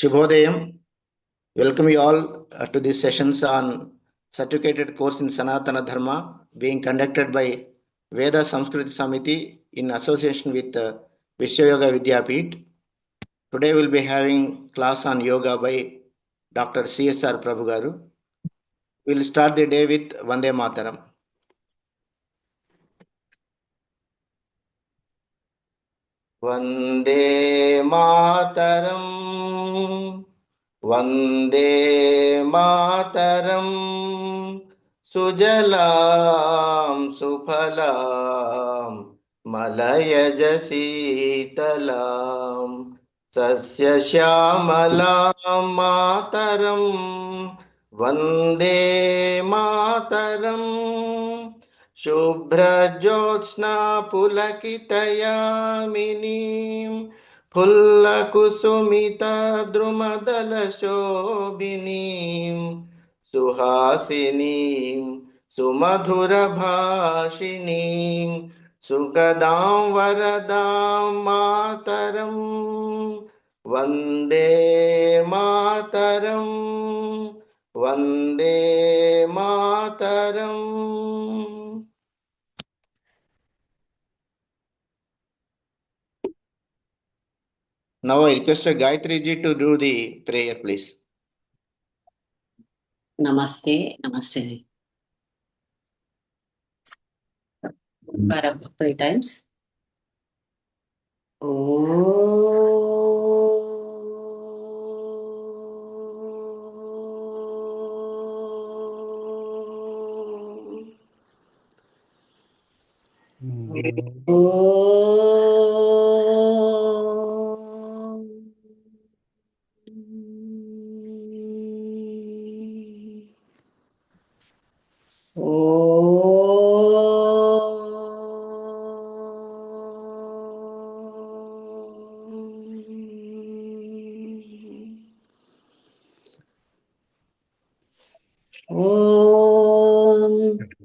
Shubhodayam. Welcome you all to these sessions on certificated course in Sanatana Dharma being conducted by Veda Samskruti Samiti in association with Vishwa Yoga Vidyapeeth. Today we'll be having class on yoga by Dr. CSR Prabhu Garu. We'll start the day with Vande Mataram. Vande Mataram. Vande Mataram. Sujalam Suphalam Malayaj Sitalam Sasya Syamalam Mataram Vande Mataram Shubhra Jyotsna Pulakitayaminim Phulla Kusumita Drumadala Shobhinim Suhasinim Sumadhura Bhashinim Sukadam Varadam Mataram Vande Mataram Vande Mataram. Now I request Gayatri ji to do the prayer, please. Namaste, namaste. 3 times.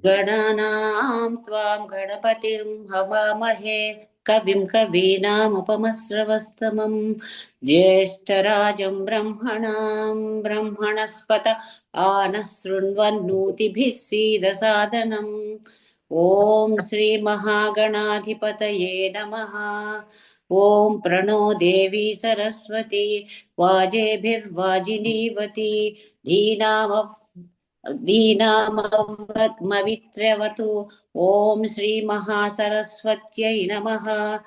Gananam tvam ganapatim havamahe kavim kavinamupamasravastamam jyeshtarajam brahmanaspata anasrunvannutibhih sidasadanam. Om Shri Mahaganadhipataye Namaha. Om Prano Devi Saraswati Vajebhirvajinivati Deenamavitrevatu. Om Shri Mahasaraswatyai Namaha.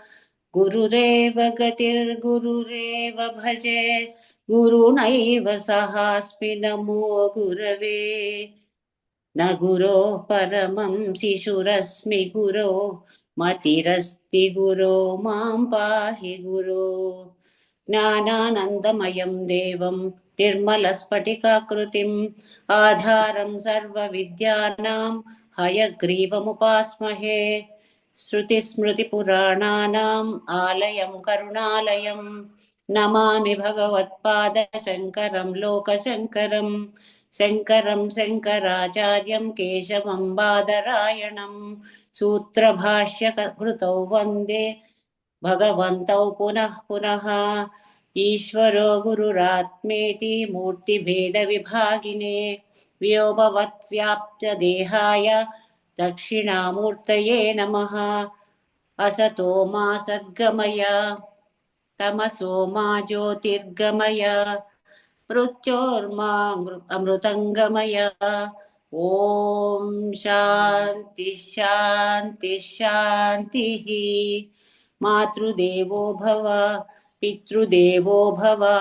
Gurureva Gatir Gurureva Bhaje Gurunaiva Sahasmi Namo Gurave. Na guro paramam shishurasmi guro matirasti guro mam pahi guro. Jnananandamayam devam nirmalasphatikakrutim adharam sarva vidyanam hayagrivam Shruti smriti purananam alayam karunalayam namami bhagavatpada shankaram loka shankaram Shankaram Shankaracharyam Keshavam Badarayanam Sutra Bhashya Krutau Vande Bhagavantau Punah Punaha Ishvaro Gururatmeti Murti Bheda Vibhagine Vyomavatt Vyapta Dehaya Dakshinamurtaye Namaha Asato Ma Sadgamaya Tamaso Ma Jyotirgamaya Mrutyurma Amrutangamaya. Om Shanti Shanti Shanti. Matrudevo Bhava Pitrudevo Bhava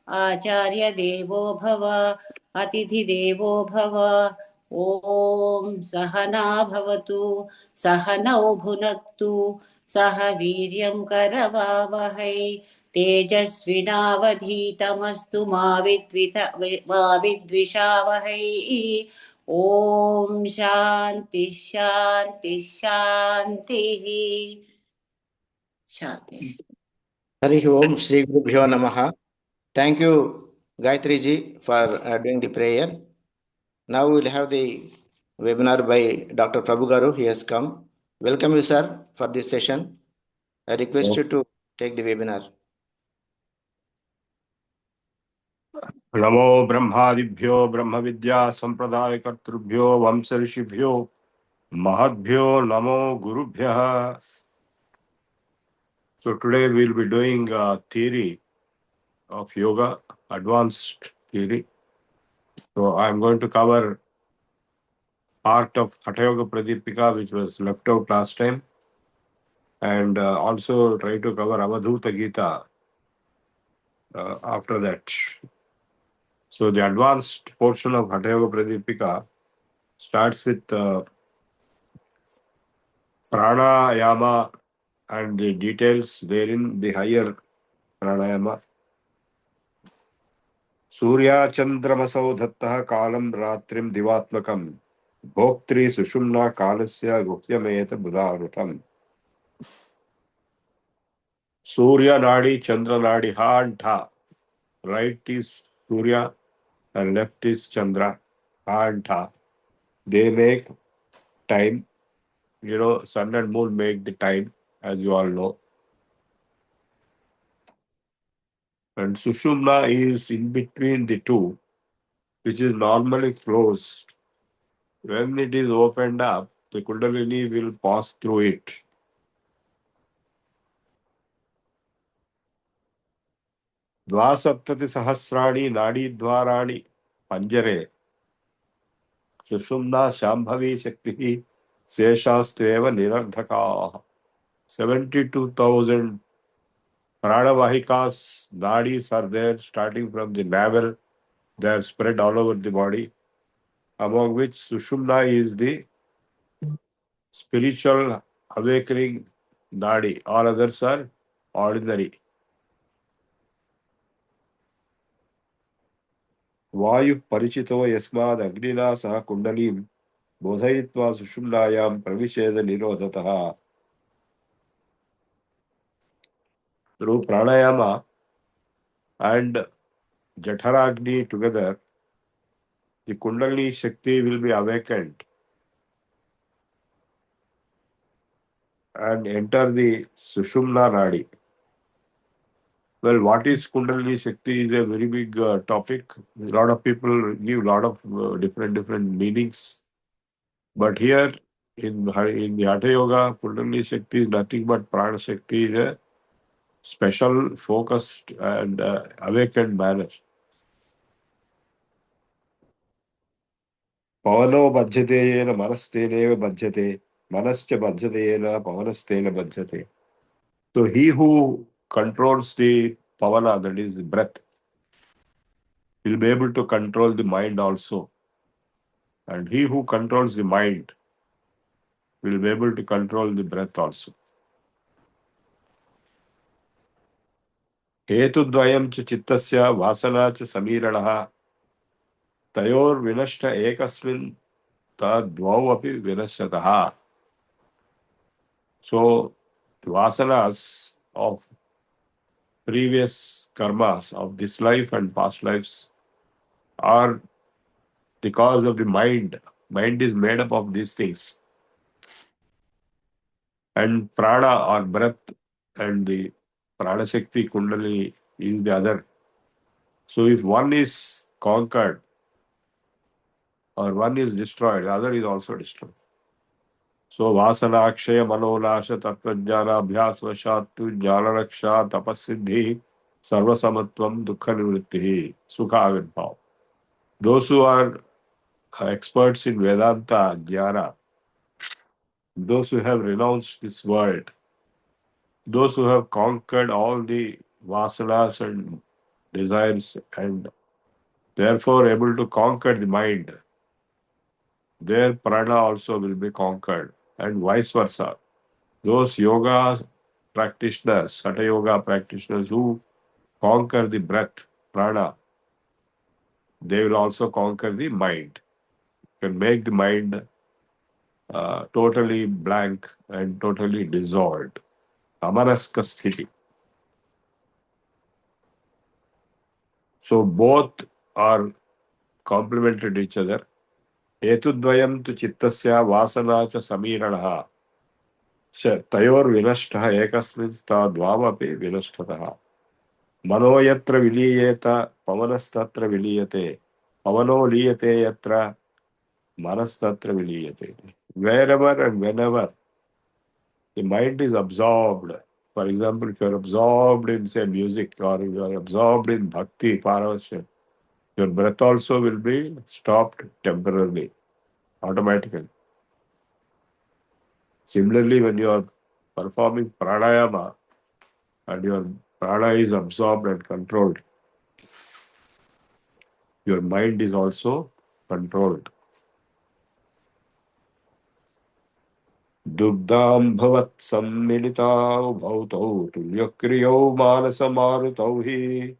Acharya Devo Bhava Atithi Devo Bhava. Om Sahana Bhavatu Sahanau Bhunaktu Saha Viryam Karavavahai तेजस्विनावधीतमस्तु मा विद्विषावहै. Om Shanti Shanti Shanti. Shanti. Hari Om Shri Gurubhyo Namaha. Thank you, Gayatri ji, for doing the prayer. Now we'll have the webinar by Dr. Prabhu Garu. He has come. Welcome you, sir, for this session. I request you to take the webinar. नमो ब्रह्मादिभ्यो ब्रह्म विद्या संप्रदाय कर्तृभ्यो वंश ऋषिभ्यो महद्भ्यो नमो गुरुभ्यः. So today we'll be doing a theory of yoga, advanced theory. So I'm going to cover part of Hatha Yoga Pradeepika, which was left out last time, and also try to cover Avadhuta Gita after that. So the advanced portion of Hatha Yoga Pradeepika starts with pranayama and the details therein, the higher pranayama. Surya Chandramasau Dhattaha Kalam Ratrim Divatmakam Bhoktri Sushumna Kalasya Guhyameta Buddharutam. Surya Nadi, Chandra Nadi, Ha and Tha. Right is Surya and left is Chandra, Ha and Tha. They make time. You know, sun and moon make the time, as you all know. And Sushumna is in between the two, which is normally closed. When it is opened up, the Kundalini will pass through it. Dvasaptati sahasrani nadi dvarani panjare Sushumna Shambhavi Shakti Seshastveva Nirardhaka. 72,000 pranavahikas, nadis are there starting from the navel. They are spread all over the body, among which Sushumna is the spiritual awakening nadi. All others are ordinary. Vayu Parichito Yasmad Agnina Saha Kundalim Bodhayitva Sushumnayam Pravisheda Nirodhataha. Through pranayama and Jatharagni together, the Kundalini Shakti will be awakened and enter the Sushumna Nadi. Well, what is Kundalini Shakti is a very big topic. A lot of people give a lot of different meanings. But here in the Hatha Yoga, Kundalini Shakti is nothing but Prana Shakti in a special, focused and awakened manner. Pavano bhajyate yena manastena bhajyate, manascha bhajyate yena pavanastena bhajyate. So he who controls the pavana, that is the breath, will be able to control the mind also. And he who controls the mind will be able to control the breath also. Hetudvayam cha chittasya vasana cha samiranaha tayor vinashta ekasmin tadvau api vinashyataha. So the vasanas of previous karmas of this life and past lives are the cause of the mind. Mind is made up of these things. And prana or breath and the prana shakti kundalini is the other. So if one is conquered or one is destroyed, the other is also destroyed. So vasana akshaya manonasha tattvajnana abhyas vashattu jnana raksha tapasiddhi sarvasamatvam dukkha nivritti sukha avirbhav. Those who are experts in Vedanta, Jnana, those who have renounced this world, those who have conquered all the vasanas and desires and therefore able to conquer the mind, their prana also will be conquered and vice versa. Those yoga practitioners, Hatha Yoga practitioners who conquer the breath, prana, they will also conquer the mind. Can make the mind totally blank and totally dissolved. Amanaska sthiti. So both are complemented each other. Etudvayam tu chittasya vasana cha samiranaha. Tayor vinashtaha ekasmin stadvavapi vinashtataha. Mano yatra viliyeta, pavanastatra viliyate. Pavano liyate yatra, manastatra viliyate. Wherever and whenever the mind is absorbed, for example, if you are absorbed in, say, music, or you are absorbed in bhakti, paravasya, your breath also will be stopped temporarily, automatically. Similarly, when you are performing pranayama and your prana is absorbed and controlled, your mind is also controlled. Dugdam bhavat sammilitau bhautau tulyakriyau manasamarutau hi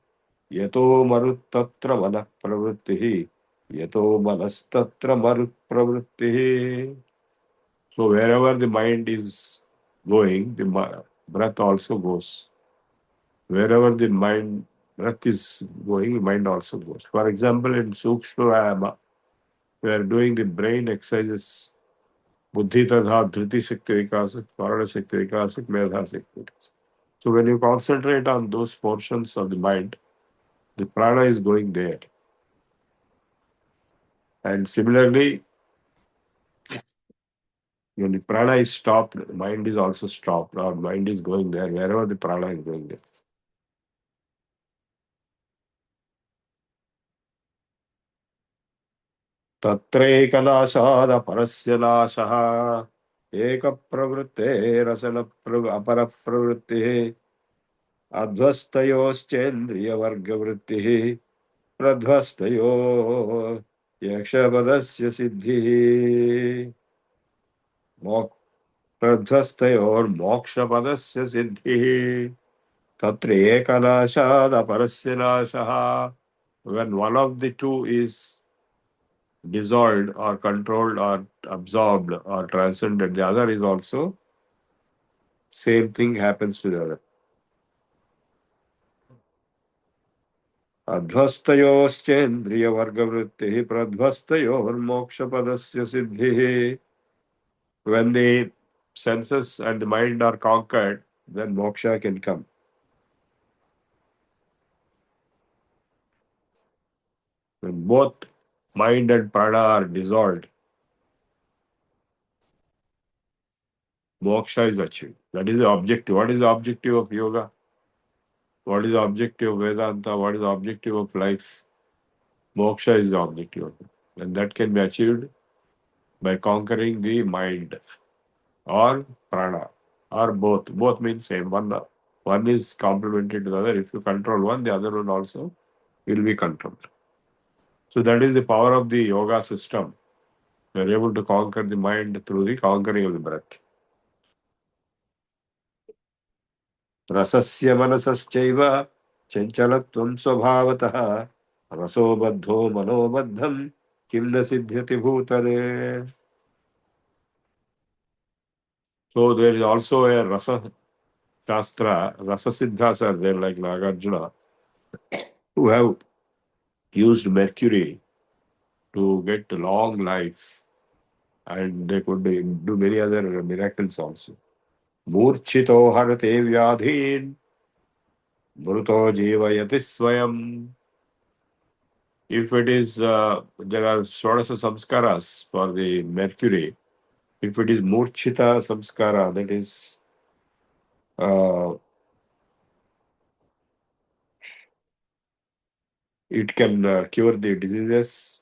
yato maruttatra manah pravrittihi yato manastatra marut pravrittihi. So wherever the mind is going, the breath also goes. Wherever the breath is going, the mind also goes. For example, in Sukshma Vayama, we are doing the brain exercises. Buddhi tadha dhriti shakti vikasik, parana shakti vikasik, medha shakti vikasik. So when you concentrate on those portions of the mind, the prana is going there. And similarly, when the prana is stopped, the mind is also stopped, or mind is going there, wherever the prana is going there. तत्रैकनाशाद परस्य नाशः एकप्रवृत्तेरसन अपरप्रवृत्तिः अध्वस्तयोश्चेन्द्रियवर्गवृत्तिः प्रध्वस्तयो यक्षपदस्य सिद्धिः प्रध्वस्तयोर्मोक्षपदस्य सिद्धिः तत्र एकनाशाद अपरस्य नाशः. When one of the two is dissolved or controlled or absorbed or transcended, the other is also, same thing happens to the other. Adhvastayoschendriya pradhvastayormokshpadasya siddhihi. When the senses and the mind are conquered, then moksha can come. When both mind and prana are dissolved, moksha is achieved. That is the objective. What is the objective of yoga? What is the objective of Vedanta? What is the objective of life? Moksha is the objective of it. And that can be achieved by conquering the mind or prana or both. Both means same. One is complementary to the other. If you control one, the other one also will be controlled. So that is the power of the yoga system. We are able to conquer the mind through the conquering of the breath. Rasasya manasaschaiva chanchalatvam svabhavatah raso baddho manobaddham kim na siddhyati bhutale. So there is also a rasa shastra, rasa siddhas are there like Nagarjuna, who have used mercury to get long life, and they could do many other miracles also. Murchito harate vyadhin mruto jivayati swayam. If it is, there are Shodasa samskaras for the mercury. If it is murchita samskara, that is, it can cure the diseases.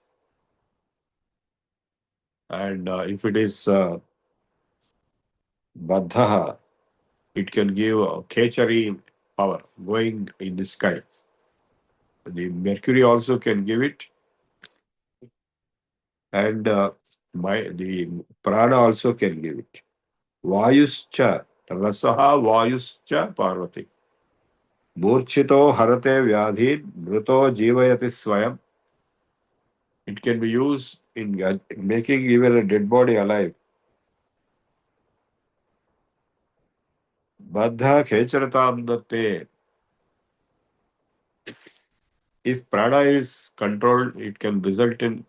And if it is baddha, it can give kechari power going in the sky. The mercury also can give it, and the prana also can give it. Vayuscha, rasaha vayuscha parvati. Murchito harate vyadhi, mruto jivayati swayam. It can be used in making even a dead body alive. Baddha khecharatam datte. If prana is controlled, it can result in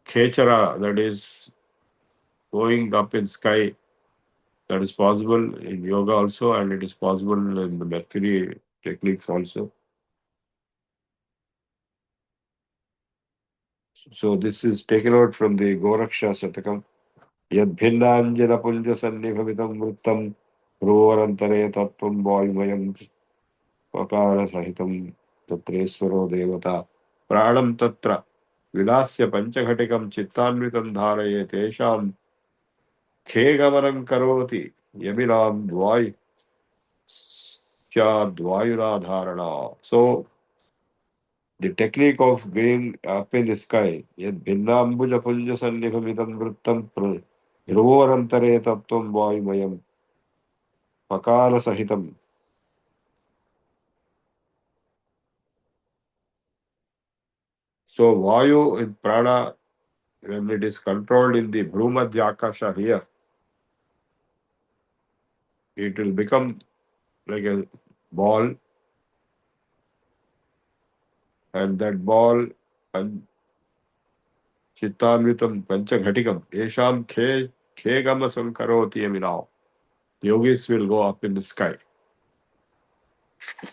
khechara, that is going up in sky. That is possible in yoga also, and it is possible in the mercury techniques also. So this is taken out from the Goraksha Satakam. Yad bhinnanjana punja sannibhavitam vrittam rovarantare tattvam vayumayam pakara sahitam tatresvaro devata pranam tatra vilasya panchaghatikam chittanvitam dharaye tesham khegamanam karoti yaminam dvay dvayuradharana. So the technique of being up in the sky, yad bhinnambuja punja sannibhavitam vrittam dhruvorantare tattvam vayumayam pakara sahitam. So Vayu in prana, when it is controlled in the Bhrumadhya Akasha here, it will become like a ball, and that ball and Chittanvitam Panchaghatikam, Esham Khegama Sankaroti Yaminao. Yogis will go up in the sky.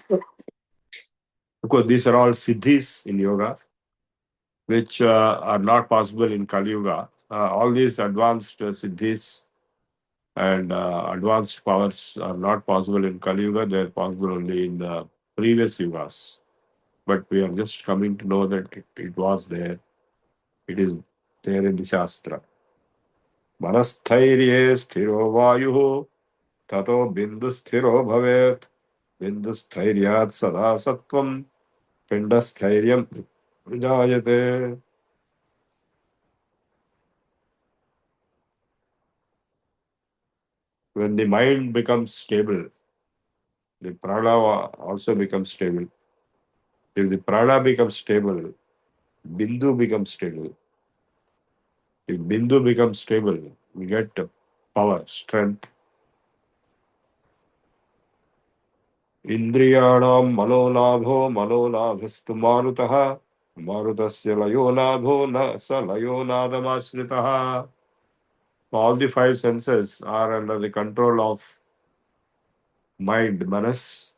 Of course, these are all siddhis in yoga, which are not possible in Kali Yuga. All these advanced siddhis and advanced powers are not possible in Kali Yuga. They are possible only in the previous yugas. But we are just coming to know that it was there. It is there in the Shastra. Manasthairye sthiro vayuhu tato bindu sthiro bhavet bindu sthiryat sada sattvam pinda sthiryam vijayate. When the mind becomes stable, the prana also becomes stable. If the prana becomes stable, bindu becomes stable. If bindu becomes stable, we get power, strength. Indriyanam manolabho manolabhastu marutaha marutasya layonadho na sa layonadamasritaha. All the five senses are under the control of mind, manas.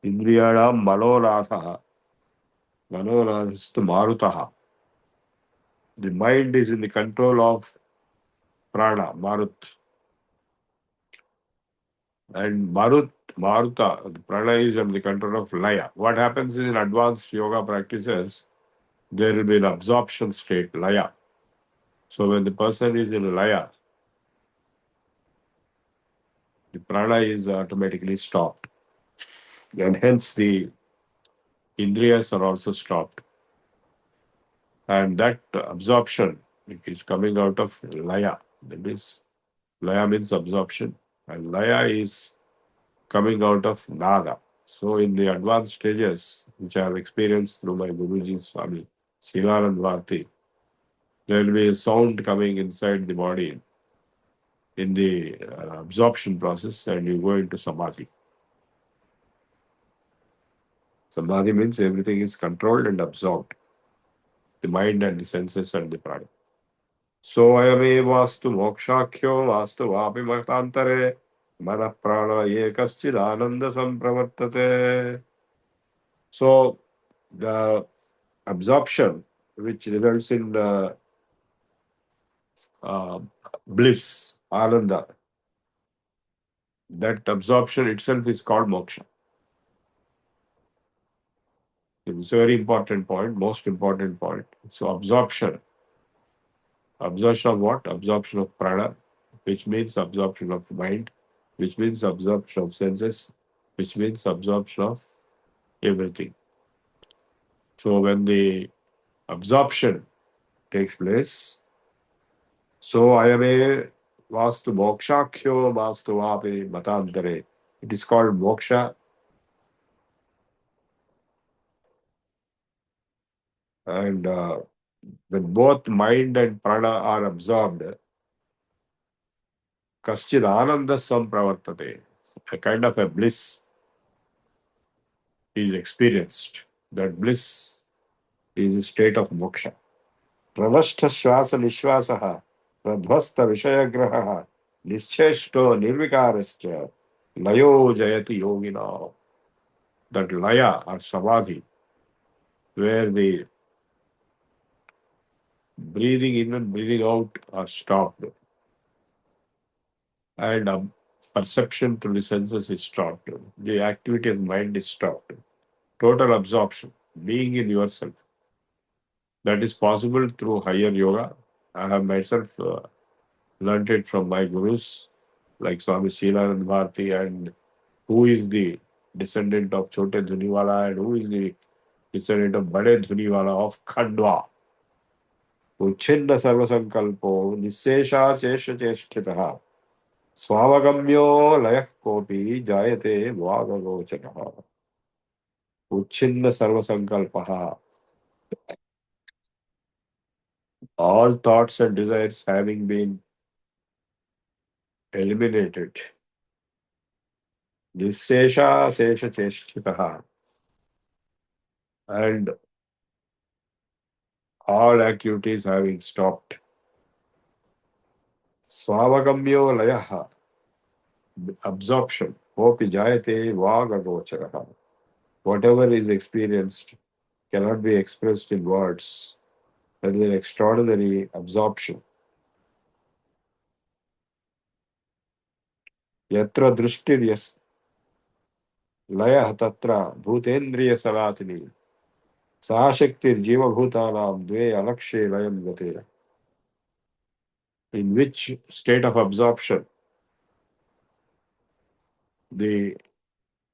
Indriyanam manolabha manolabhastu marutaha. The mind is in the control of prana, marut. And Maruta, the prana is under the control of laya. What happens in advanced yoga practices, there will be an absorption state, laya. So when the person is in laya, the prana is automatically stopped. And hence the indriyas are also stopped. And that absorption is coming out of laya. That is, laya means absorption. And laya is coming out of nada. So in the advanced stages, which I have experienced through my Guruji Swami, Silanand Bharti, there will be a sound coming inside the body in the absorption process, and you go into samadhi. Samadhi means everything is controlled and absorbed, the mind and the senses and the prana. So ayame vastu mokshakyo vastu vapi matantare mana prana ekaschid ananda sampravartate. So the absorption, which results in bliss, ananda, that absorption itself is called moksha. It's a very important point, most important point. So absorption of what? Absorption of prana, which means absorption of mind, which means absorption of senses, which means absorption of everything. So when the absorption takes place, so ayame vastu mokshakyo vastu vapi matantare. It is called moksha. And when both mind and prana are absorbed, kaschid ananda sampravartate, a kind of a bliss is experienced. That bliss is a state of moksha. Pranashta shvasa nishvasaha, pradhvasta vishayagraha, nischeshto nirvikarascha, layo jayati yogina. that laya or samadhi, where the breathing in and breathing out are stopped, and perception through the senses is stopped. The activity of mind is stopped. Total absorption, being in yourself. That is possible through higher yoga. I have myself learned it from my gurus like Swami Shilanand Bharti, and who is the descendant of Chote Dhuniwala and who is the descendant of Bade Dhuniwala of Khandwa. Uchinna Sarvasankalpo Nissesha Chesha Cheshtitaha Swavagamyo Layah Kopi Jayate Vagagochanaha. Uchinna Sarvasankalpaha. All thoughts and desires having been eliminated. Nissesha Sesha Cheshtitaha. And all activities having stopped. Swavagamyo Layaha. Absorption. Hopi Jayate Vagagocharaha. Whatever is experienced cannot be expressed in words. That is an extraordinary absorption. Yatra drishtiryas layah tatra bhutendriya salatini sahashaktir jiva bhutanam dve alakshe layam gate. In which state of absorption the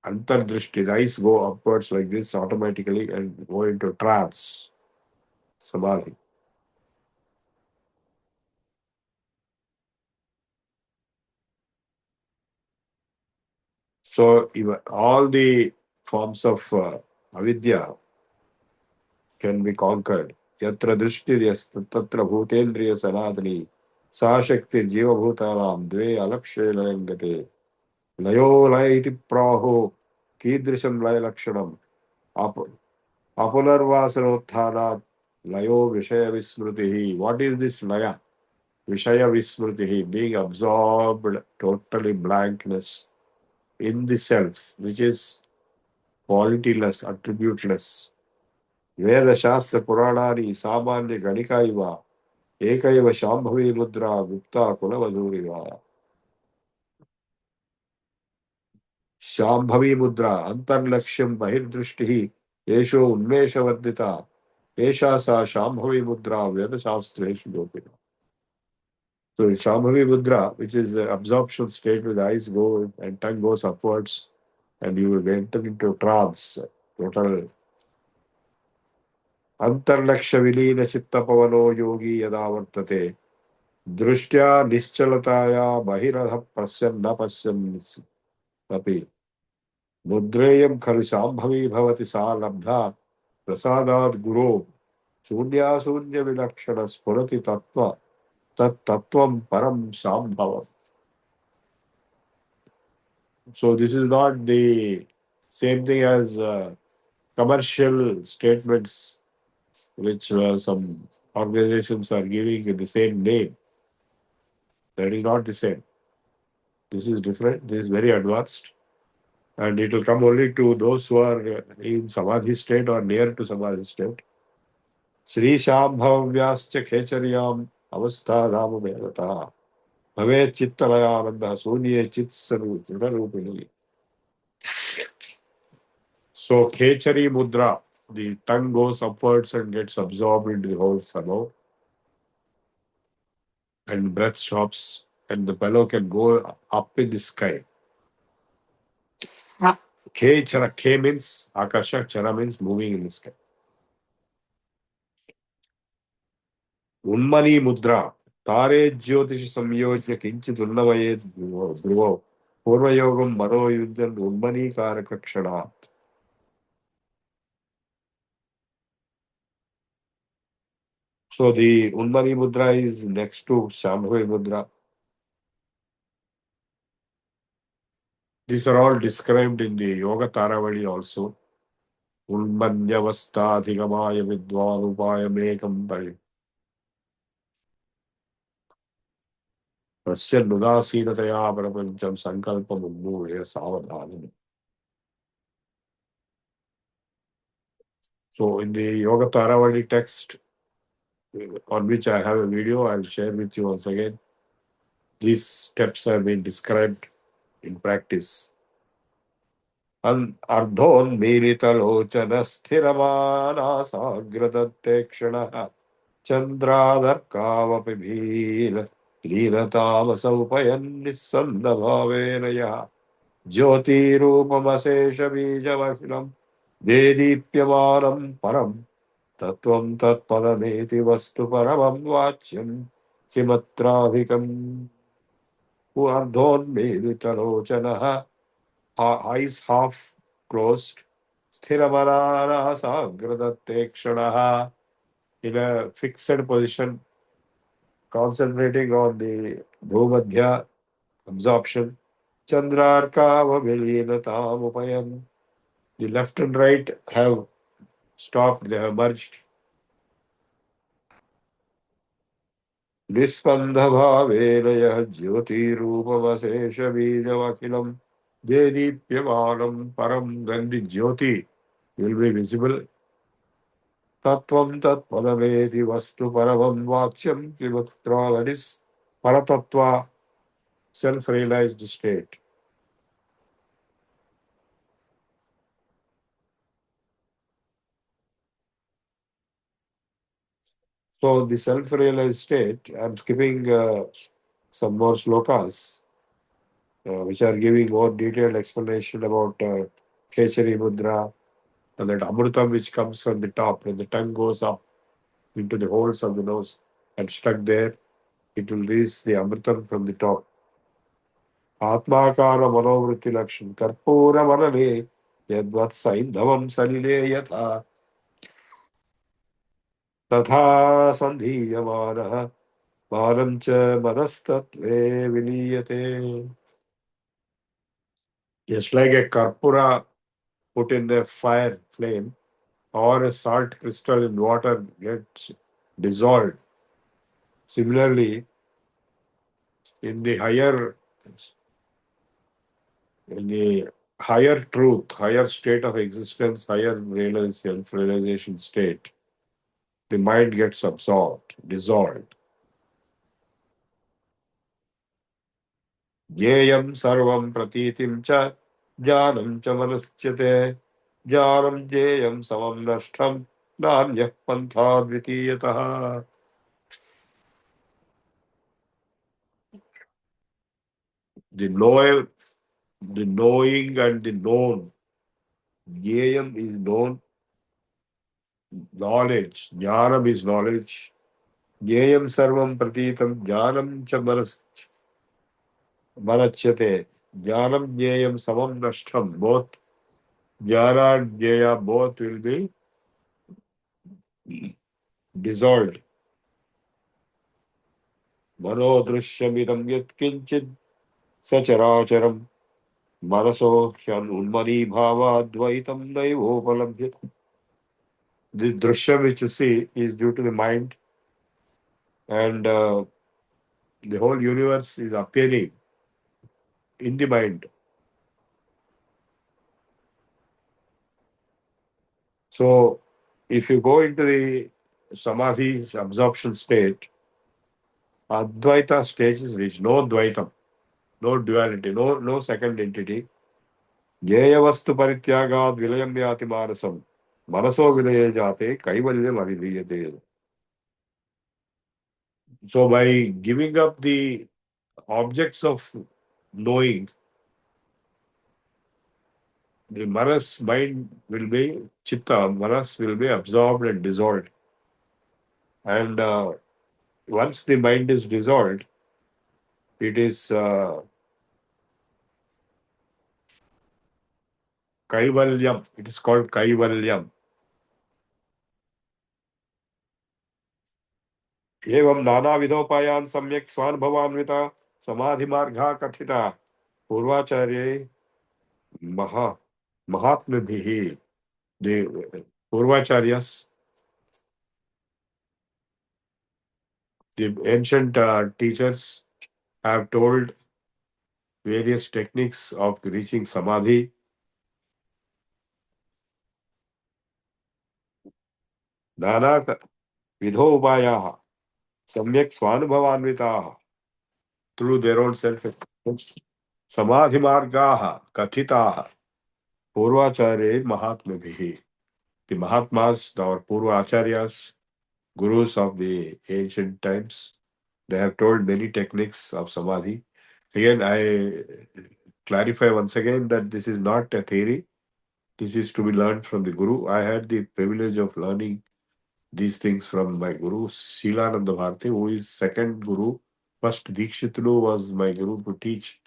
antardrishti, the eyes go upwards like this automatically and go into trance, samadhi. So even all the forms of avidya can be conquered. Yatra drishtiryas tatra bhutendriya sanatani sahashakti jiva bhutanam dve alakshe layam gate. Layo laya iti praho kidrisham laya lakshanam apunarvasanotthana layo vishaya vismritihi. What is this laya? Vishaya vismritihi, being absorbed, totally blankness in the self, which is qualityless, attributeless. Veda Shastra Puranani Samanya Ganikaiva Ekaiva Shambhavi Mudra Gupta Kulavaduriva. Shambhavi Mudra Antarlakshyam Bahirdrishtihi Yesho Unmesha Vardita Esha Sa Shambhavi Mudra Veda Shastra Dopina. So Shambhavi Mudra, which is the absorption state where the eyes go and tongue goes upwards and you will enter into trance, total Antarlaksha Vilina Chitta Pavano Yogi Yada Vartate दृष्ट्या निश्चलताया बहिरधः पश्यन् न पश्यन् अपि मुद्रेयं खलु शाम्भवी भवति सा लब्धा प्रसादात् गुरो शून्याशून्यविलक्षण स्फुरति तत्त्व तत्तत्त्वं परं शाम्भवम्. So this is not the same thing as commercial statements which some organizations are giving in the same name. That is not the same. This is different. This is very advanced. And it will come only to those who are in Samadhi state or near to Samadhi state. Sri Shambhavyascha Khecharyam Avastha Dhamu Vedata Bhave Chittalayananda Sunye Chitsaru. So Khechari Mudra, the tongue goes upwards and gets absorbed into the whole sabha, and breath stops, and the bellow can go up in the sky. Khechara, K means Akasha, Chara means moving in the sky. Unmani Mudra, Tare Jyotish Samyojya Kinchit Unnavaye Dhruvo, Purvayogam Mano Yuddhan Unmani Karakakshana. So the Unmani Mudra is next to Shambhavi Mudra. These are all described in the Yoga Taravali also. Unmanyavastha Dhigamaya Vidvalupaya Mekam Pari. Pasyan Udasinataya Prapancham Sankalpam Unnurya Savadhanam. So in the Yoga Taravali text, on which I have a video, I'll share with you once again. These steps have been described in practice. अर्धोन्मीलितलोचनस्थिरमानासाग्रदत्तेक्षणः चन्द्रादर्कावपि लीनतामसौपयन्निस्सन्दभावेन यः ज्योतिरूपमशेषबीजमखिलं देदीप्यमानं परं तत्त्वं तत्पदमेति वस्तु परमं वाच्यं किमत्राधिकम् अर्धोन्मीलितलोचनः, eyes half closed, Sthiramananasagradatekshanaha, in a fixed position, concentrating on the Bhumadhya absorption. Chandrarkava Vilinatamupayan. The left and right have stopped, they have merged. Nispandhabhavena yah jyotirupamasheshabijavakilam dedipyamanam param. When the jyoti will be visible, Tattvam tat padameti vastu paravam vaksham kivatra, that is paratattva, self-realized state. So the self-realized state, I'm skipping some more slokas, which are giving more detailed explanation about Kechari Mudra and that Amrutam which comes from the top. When the tongue goes up into the holes of the nose and stuck there, it will reach the Amrutam from the top. Atmakara manovritti lakshan karpura manale yadvat saindhavam salile yatha tatha sandhiyamanaha varam cha manastatve viliyate. Just like a karpura put in the fire flame or a salt crystal in water gets dissolved. Similarly, in the higher truth, higher state of existence, higher self-realization state, the mind gets absorbed, dissolved. Jneyam sarvam pratitim cha jnanam cha manusyate jnanam jneyam samam nashtam nanyah pantha dvitiyatah. The knowing and the known. Jneyam is known, knowledge. Jnanam is knowledge. Jneyam sarvam pratitam jnanam cha manachyate. Jnanam jneyam samam nashtam. Both jnana and jneya both will be dissolved. Mano drishyamidam yat kinchid sacharacharam manaso hyan unmani bhava dvaitam naivopalabhyat. The drishya which you see is due to the mind, and the whole universe is appearing in the mind. So, if you go into the Samadhi's absorption state, Advaita stage is reached. No Dvaitam, no duality, no second entity. Jnaya vastu parityagad vilayam yati manasam. Manaso vilaye jate kaivalyam avidhiyate. So, by giving up the objects of knowing, the manas mind will be chitta, manas will be absorbed and dissolved. And once the mind is dissolved, it is kaivalyam. It is called kaivalyam. एवं नाना विधोपायान सम्यक स्वानुभवान्विता समाधि मार्गा कथिता पूर्वाचार्य महात्म्यभिः. The Purvacharyas, the ancient teachers, have told various techniques of reaching samadhi. नाना विधो उपायाः सम्यक् स्वानुभवान्विताः through their own self-experience. Samadhi margaha kathitaha purvacharya mahatmabhihi. The Mahatmas, our Purva Acharyas, gurus of the ancient times, they have told many techniques of Samadhi. Again, I clarify once again that this is not a theory. This is to be learned from the Guru. I had the privilege of learning these things from my Guru, Shilananda Bharati, who is second Guru. First Dikshitulu was my Guru to teach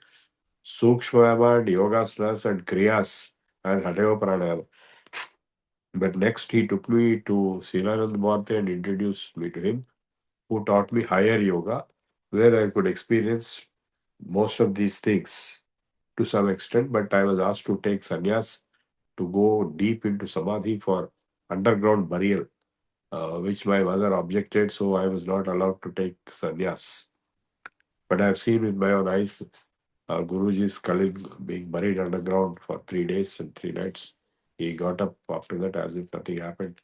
Sukshma and Yogasanas and Kriyas and Hatha Pranayama. But next he took me to Shilananda Bharati and introduced me to him, who taught me higher yoga, where I could experience most of these things to some extent, but I was asked to take sannyas to go deep into samadhi for underground burial, which my mother objected, so I was not allowed to take sannyas. But I have seen with my own eyes Guruji's colleague being buried underground for 3 days and 3 nights. He got up after that as if nothing happened.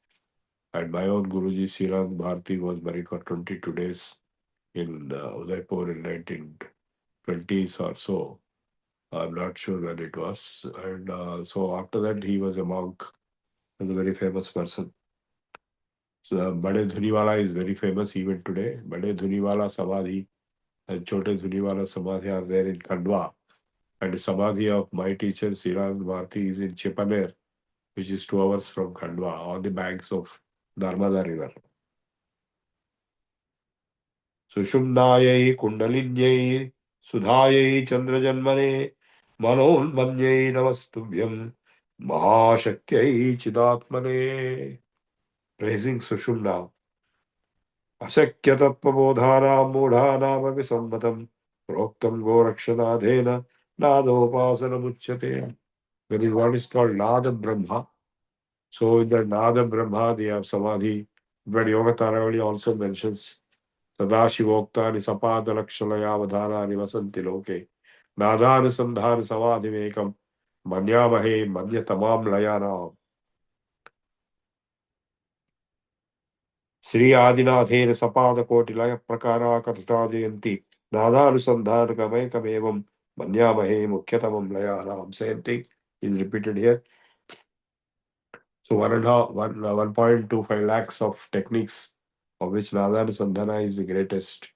And my own Guruji, Srirang Bharati, was buried for 22 days in Udaipur in 1920s or so. I'm not sure when it was. And so after that, he was a monk and a very famous person. So Bade Dhuniwala is very famous even today. Bade Dhuniwala Samadhi and Chote Dhuniwala Samadhi are there in Khandwa. And the Samadhi of my teacher, Srirang Bharati, is in Chipaner, which is 2 hours from Khandwa, on the banks of Narmada River. Sushumnayai Kundalinyai Sudhayai Chandrajanmane Manonmanyai Namastubhyam Mahashakyai Chidatmane. Praising Sushumna. Asakya Tattva-bodhanam Mudhanam api sammatam Proktam Gorakshanadhena Nadopasana Muchyate. There is what is called Nada Brahma. So in the Nada Brahma, they have Samadhi. But Yoga Taravali also mentions Sadashivokta Nisapada Lakshalaya Vadhana Nivasanti Loke. Nadanusandhana Samadhimekam Manyamahe Manyatamam Layana. Sri Adinathen Sapada Koti Laya Prakara Katata Jayanti. Nadanusandhana Kamekamevam Manyamahe Mukhyatamam Layana. Same thing is repeated here. So 1.25 lakhs of techniques, of which Nadhanusandhana is the greatest.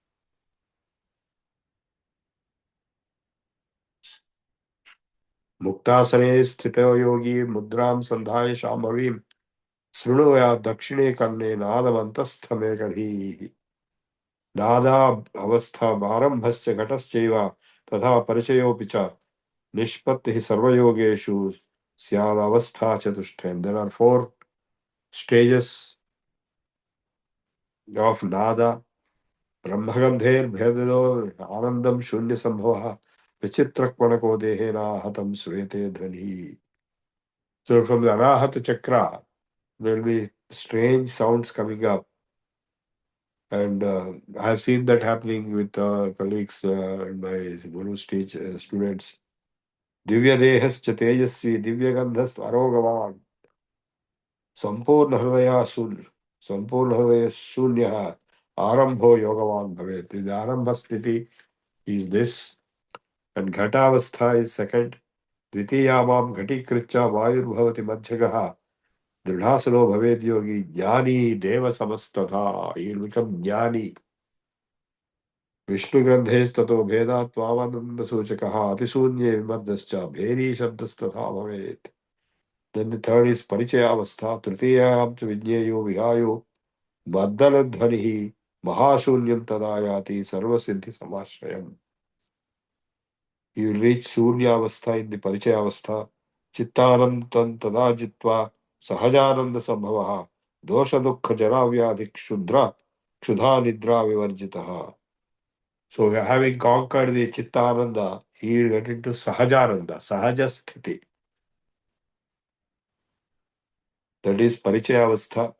Muktasane sthito yogi mudram sandhaya shambhavim srunoya dakshine karne nadamantastha gadhi. Nada avastha bharambhasya ghataschaiva tadha parichayo picha nishpattihi sarvayogeshu syad avastha chatushtaim. There are 4 stages of Nada. Brahmagandher bhedado anandam shunya sambhava vichitrakmanako dehena hatam suyate dhvani. So from the Anahata Chakra, there will be strange sounds coming up. And I have seen that happening with colleagues and my Guru's students. Divya Dehas Chatejasvi, Divya Gandhas Arogavan, Sampurna Hridaya Shunyaha, Arambho Yogavan Bhavet. The Arambha Sthiti is this, and Ghatavastha is second. Dvitiyamam Ghati Kricha Vayurbhavati Madhyagaha. Dridhasano Bhaved Yogi Jnani Deva Samastata. He will become Jnani. Vishnu Grandhes Tato Bheda Tvavananda Suchakaha Atisunye Vimardascha Bheri Shabdastatha Bhavet. Then the third is Parichaya Avastha. Tritiyam Cha Vijnayo Vihayo Baddala Dhvanihi Mahashunyam Tadayati Sarvasiddhi Samashrayam. You will reach Surya Avastha in the Parichaya Avastha. Chittanam Tan Tadajitva Sahajananda Sambhavaha Dosha Dukkha Jaravyadhik Shudra Kshudha Nidra Vivarjitaha. So having conquered the Chittananda, he will get into Sahajananda, Sahajasthiti. That is Parichaya Avastha.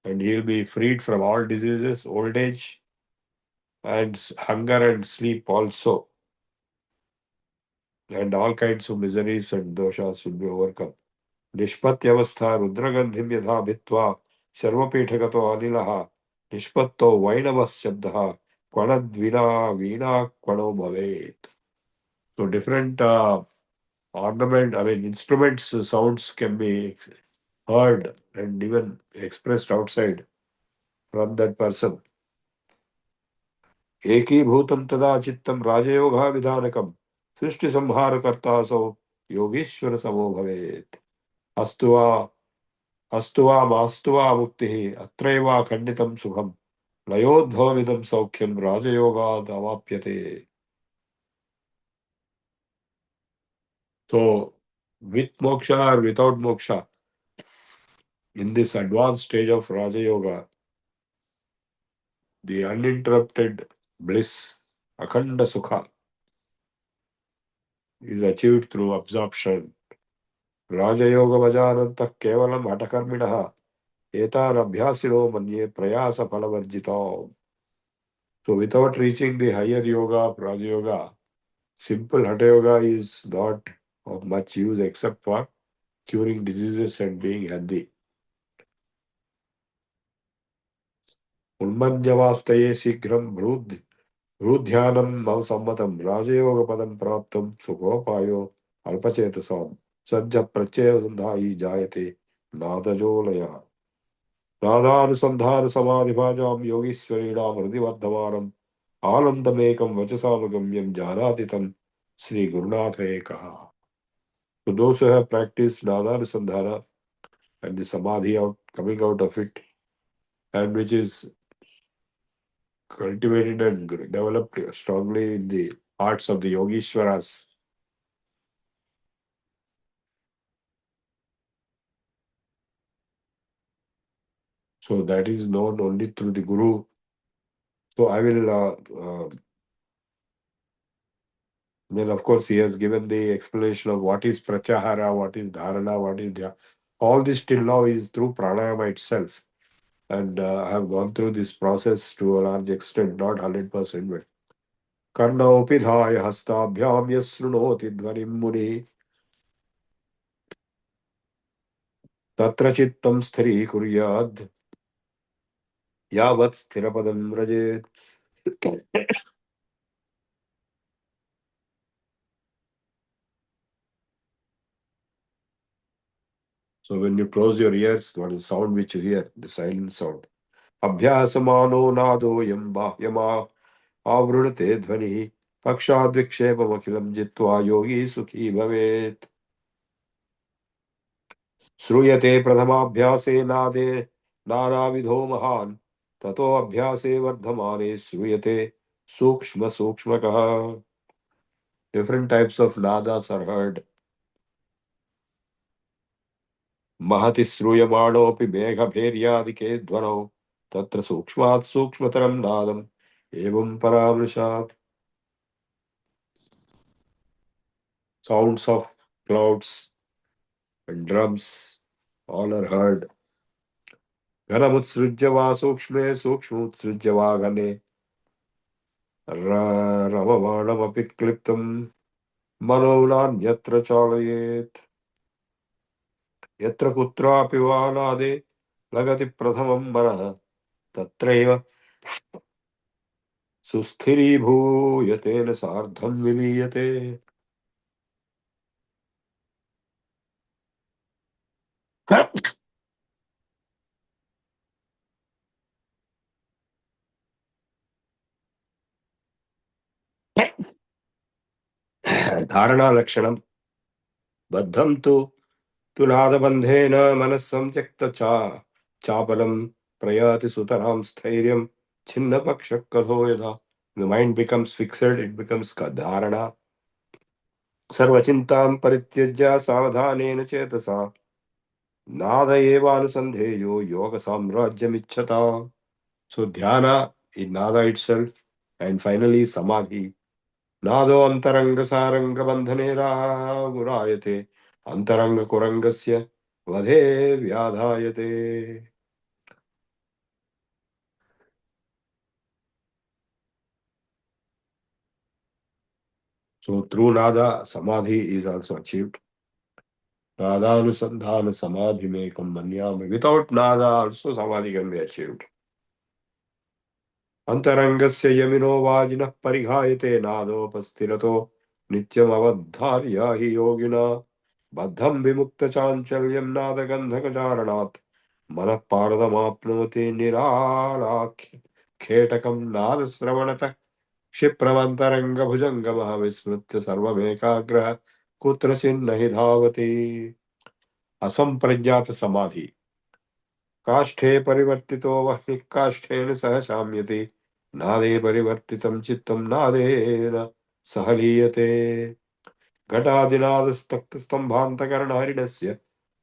And he will be freed from all diseases, old age, and hunger and sleep also. And all kinds of miseries and doshas will be overcome. निष्पत्त्यवस्था रुद्रगन्धिं यथा भित्त्वा सर्वपीठगतो अनिलः निष्पत्तो वैणवः शब्दः क्वणद्विना वीणा क्वणो भवेत्. So different instruments sounds can be heard and even expressed outside from that person. एकीभूतं तदा चित्तं राजयोगः विधानकं सृष्टिसंहारकर्तासौ योगीश्वर समो भवेत्. अस्तु वा मास्तु वा मुक्तिः अत्रैवाखण्डितं सुखं लयोद्भवमिदं सौख्यं राजयोगात् अवाप्यते. So with moksha or without moksha, in this advanced stage of Raja Yoga, the uninterrupted bliss, akhanda sukha, is achieved through absorption. Raja Yoga vajanantah kevalam hatakarminaha etan abhyasino manye prayasa phalavarjito. So without reaching the higher yoga of Raja Yoga, simple Hatha Yoga is not of much use except for curing diseases and being healthy. उन्मन्यवास्तये शीघ्रं हृद्ध्यानं मम सम्मतं राजयोगपदं प्राप्तं सुखोपायो अल्पचेतसां सज्ज प्रत्ययसन्धायी जायते नादजोलयः. नादानुसन्धान समाधिभाजां योगीश्वरीणां हृदि वर्धमानम् आनन्दमेकं वचसानुगम्यं जानाति तं श्रीगुरुनाथ एकः. So those who have practiced Nadhanusandhana and the samadhi coming out of it, and which is cultivated and developed strongly in the hearts of the Yogishwaras. So that is known only through the Guru. So I will, then of course he has given the explanation of what is Pratyahara, what is Dharana, what is Dhyana. All this till now is through pranayama itself. And I have gone through this process to a large extent, not 100%, but Karnaopi dhaya hastabhyam yasrunoti dhvanim muni tatra chittam sthiri kuryad yavat sthirapadam rajet. So when you close your ears, what is the sound which you hear? The silent sound. Abhyasamano nado yamba yama avrunate dhvani pakshadvikshepamakilam jitva yogi sukhi bhavet. Sruyate pradhamabhyase nade nanavidho mahan tato abhyase vardhamane sruyate sukshma sukshmakaha. Different types of nadas are heard. महति श्रूयमाणोऽपि मेघभेर्यादिके ध्वनौ तत्र सूक्ष्मात् सूक्ष्मतरं नादम् एवं परामृशात्. Sounds of clouds and drums all are heard. घनमुत्सृज्य वा सूक्ष्मे सूक्ष्मोत्सृज्य वा घने रममाणमपि क्लिप्तं मनो नान्यत्र चालयेत्. यत्र कुत्रापि वा नादे लगति प्रथमं मनः तत्रैव सुस्थिरीभूयतेन सार्धं विलीयते. धारणा लक्षणं बद्धं तु नादबन्धेन मनः संत्यक्त चापलं प्रयाति सुतरां स्थैर्यं छिन्नपक्षः कथो यथा. The mind becomes fixed, it becomes dharana. सर्वचिन्तां परित्यज्य सावधानेन चेतसा नाद एवानुसन्धेयो योग साम्राज्यमिच्छता. So dhyana in nada itself, and finally samadhi. नादो अंतरंग सारंग बंधने रागुरायते अंतरंग कुरंगस्य वधे व्याधायते. So through nada samadhi is also achieved. Nadānusandhāna samādhimekam manyāmi. Without nada also samadhi can be achieved. Antarangasya yamino vājinah parighāyate nādopasthirato nityam avadhārya hi yogina baddham vimukta chanchalyam nādagandhakacharanāt manah pāradamāpnoti nirālākhi khetakam nādasravanata क्षिप्रमंतरंग भुजंगम विस्मृत्य सर्वमेकाग्रह कुत्रचिन्नहि धावति. असंप्रज्ञात समाधि. काष्ठे परिवर्तितो वह्निः काष्ठेन सह शाम्यति. नादे परिवर्तितं चित्तं नादेन सह लीयते. घटादिनादस्तक्तस्तम्भान्तकरणहरिणस्य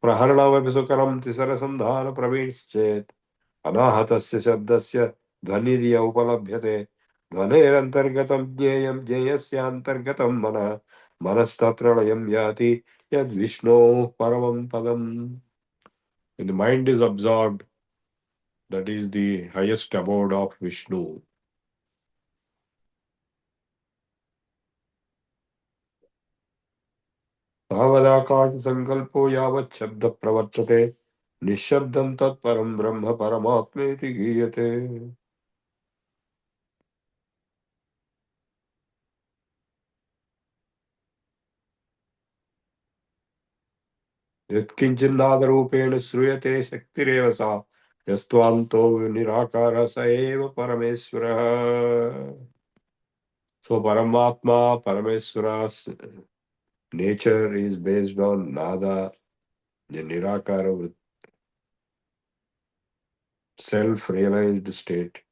प्रहरणमपि सुकरं तिसरसन्धान प्रवीणश्चेत् अनाहतस्य शब्दस्य ध्वनिर्य उपलभ्यते. ध्वनेरन्तर्गतं ज्ञेयं ज्ञेयस्यान्तर्गतं मनः मनस्तत्र लयं याति यद्विष्णोः परमं पदम्. When the mind is absorbed, that is the highest abode of Vishnu. तावदाकाशसङ्कल्पो यावत् शब्द प्रवर्तते निःशब्दं तत्परं ब्रह्म परमात्मेति गीयते. यत्किञ्चिन्नादरूपेण श्रूयते शक्तिरेव सा यस्त्वान्तो निराकारः स एव परमेश्वरः. So Paramatma, Parameswara's nature is based on nada, the nirakara with self-realized state.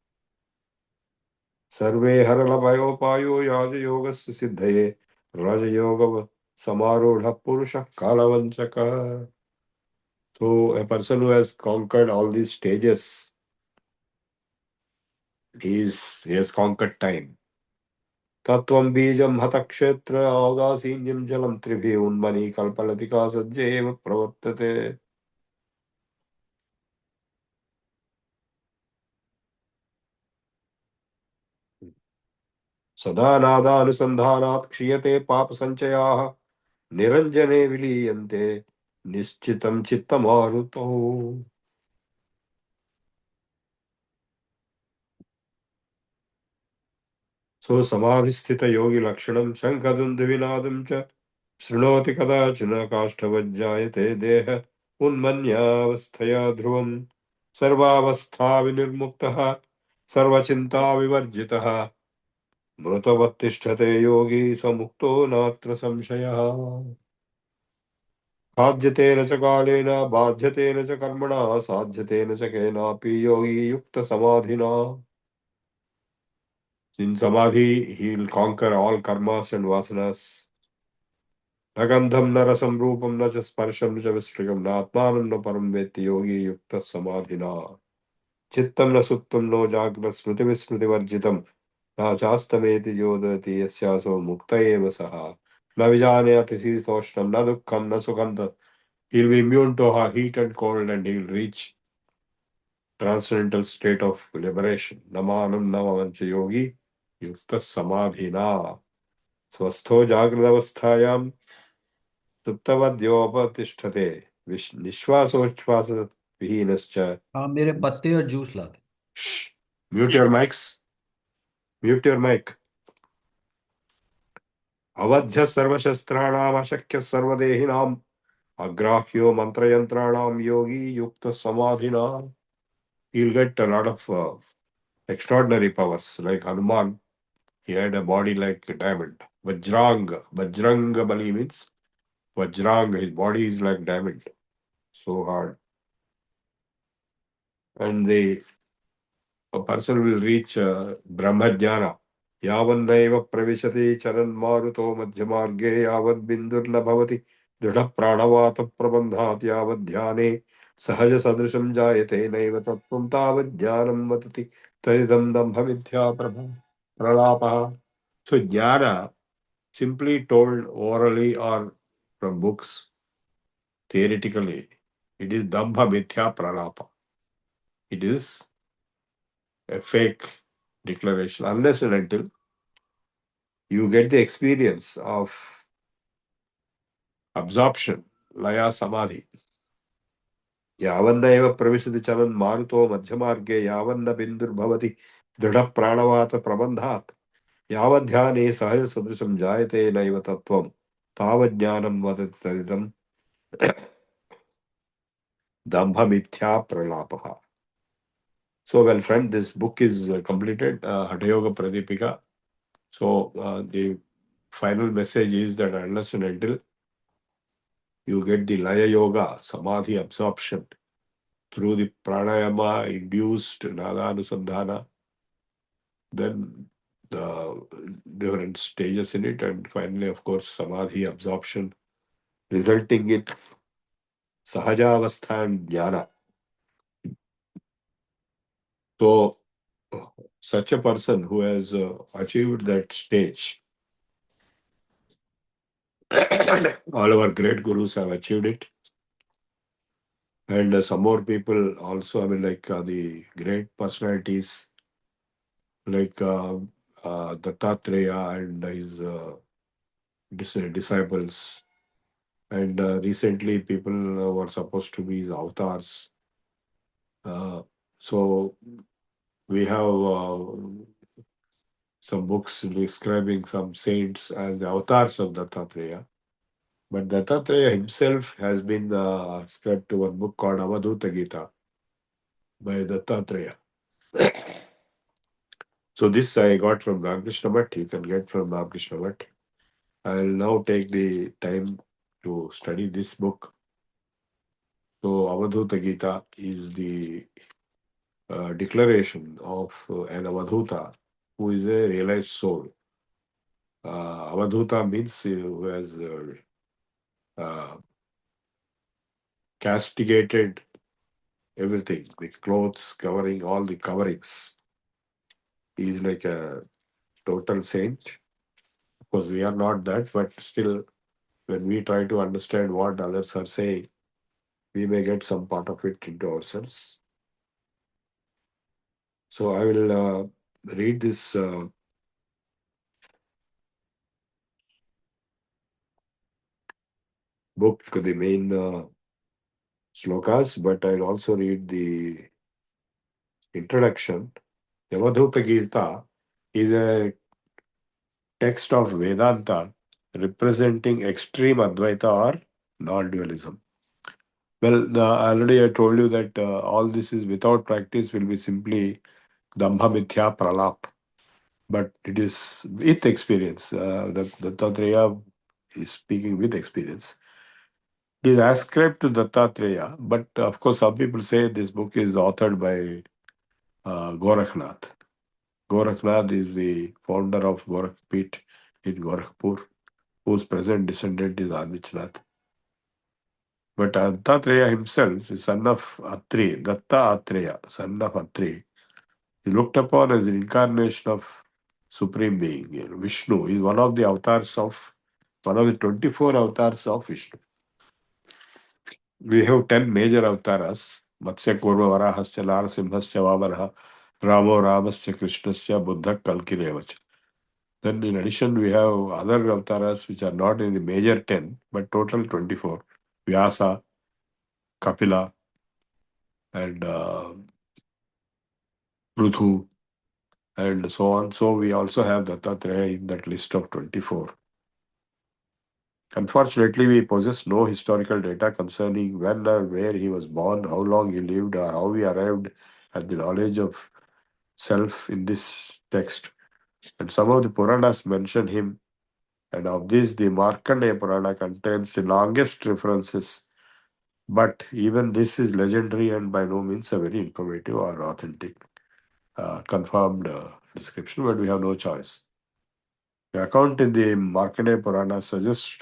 Sarve haralabhayopayo yaja yogasya siddhaye raja yoga samarudha purusha kalavanchaka. So a person who has conquered all these stages, he has conquered time. Tatvam bijam hatakshetra audasinyam jalam tribhi unmani kalpalatika sajjeva pravartate. सदा नादानुसन्धानात् क्षीयते पापसञ्चयाः निरञ्जने विलीयन्ते निश्चितं चित्तमारुतौ. सो समाधिस्थित योगी लक्षणं शङ्खदुन्दुविनादं च शृणोति कदाचन काष्ठवज्जायते देह उन्मन्यावस्थया ध्रुवं सर्वावस्था विनिर्मुक्तः सर्वचिन्ता विवर्जितः मृतवत्तिष्ठते योगी समुक्तो नात्र संशयः. खाद्यतेन च कालेन बाध्यतेन च कर्मणा साध्यतेन च केनापि योगी युक्त समाधिना. In samadhi, he will conquer all karmas and vasanas. न गन्धं न रसं रूपं न च स्पर्शं न च विस्मृतं नात्मानं न परं वेत्ति योगी युक्तः समाधिना. चित्तं न सुप्तं नो जाग्रत् स्मृतिविस्मृतिवर्जितं न चास्तमेति योदति यस्यासो मुक्त एव सः. न विजानाति शीतोष्णं न दुःखं न सुखं. He'll be immune to heat and cold and he'll reach transcendental state of liberation. Namanam namavancha yogi yukta samadhina. Swastho jagradavasthayam suptavadyopatishthate nishvasochvasa vihinascha. हाँ मेरे पत्ते और जूस ला के. Shh. Mute your mics. Mute your mic. Avadhya sarvashastrāṇāṁ aṣakyas sarvadehināṁ agrahyo mantrayantrāṇāṁ yogi yukta samadhina. He'll get a lot of extraordinary powers like Hanuman. He had a body like a diamond. Vajranga Bali means Vajranga. His body is like diamond. So hard. And a person will reach Brahmajnana. Yavannaiva pravishati charan maruto madhyamarge yavad bindurla bhavati dudha pranavata prabandhat yavad dhyane sahaja sadrisham jayate naiva tattvam tavad jnanam vatati taridam dambha mithya pralapaha. So jnana, simply told orally or from books, theoretically, it is dambha mithya pralapa. It is a fake declaration unless and until you get the experience of absorption Laya Samadhi. Yavanna eva pravishati chalan maruto madhyamarge yavanna bindur bhavati dridha pranavata prabandhat yavadhyane sahaya sadrisam jayate naiva tattvam tavajnanam vadati tadidam dambha mithya pralapaha. So, well, friend, this book is completed, Hatha Yoga Pradeepika. So, the final message is that unless and until you get the Laya Yoga, Samadhi absorption through the pranayama induced Nadanusandhana, then the different stages in it, and finally, of course, Samadhi absorption, resulting in Sahajavastha and Jnana. So, such a person who has achieved that stage, all our great gurus have achieved it. And some more people also, I mean, like the great personalities like Dattatreya and his disciples. And recently, people were supposed to be his avatars. So we have some books describing some saints as the avatars of Dattatreya. But Dattatreya himself has been ascribed to one book called Avadhuta Gita by Dattatreya. So this I got from Ramakrishna Bhatt. You can get from Ramakrishna Bhatt. I will now take the time to study this book. So Avadhuta Gita is the declaration of an Avadhuta who is a realized soul. Avadhuta means who has castigated everything, the clothes covering all the coverings. He is like a total saint. Of course, we are not that, but still, when we try to understand what others are saying, we may get some part of it into ourselves. So I will read this book, the main slokas, but I'll also read the introduction. Avadhuta Gita is a text of Vedanta representing extreme Advaita or non-dualism. Well, already I told you that all this is without practice will be simply Dambha Mithya Pralap. But it is with experience. The Dattatreya is speaking with experience. It is ascribed to Dattatreya, but of course, some people say this book is authored by Gorakhnath. Gorakhnath is the founder of Gorakhpit in Gorakhpur, whose present descendant is Adityanath. But Dattatreya himself is son of Atri, Datta Atreya, son of Atri. He looked upon as an incarnation of Supreme Being. Vishnu is one of the avatars of, one of the 24 avatars of Vishnu. We have 10 major avatars. Matsya Kurma Varahasya Narasimhasya Vamanaha Ramo Ramasya Krishnasya Buddha Kalkirevacha. Then in addition we have other avatars which are not in the major 10 but total 24. Vyasa, Kapila and Pruthu and so on. So we also have Dattatreya in that list of 24. Unfortunately, we possess no historical data concerning when or where he was born, how long he lived, or how he arrived at the knowledge of self in this text. And some of the Puranas mention him, and of this, the Markandeya Purana contains the longest references. But even this is legendary and by no means a very informative or authentic, confirmed description, but we have no choice. The account in the Markandeya Purana suggests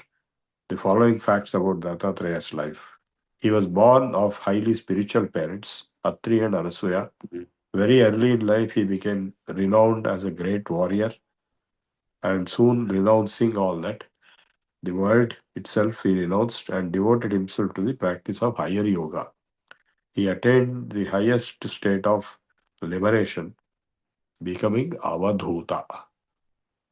the following facts about Dattatreya's life. He was born of highly spiritual parents, Atri and Anasuya. Very early in life, he became renowned as a great warrior, and soon renouncing all that, the world itself he renounced and devoted himself to the practice of higher yoga. He attained the highest state of liberation, becoming Avadhuta.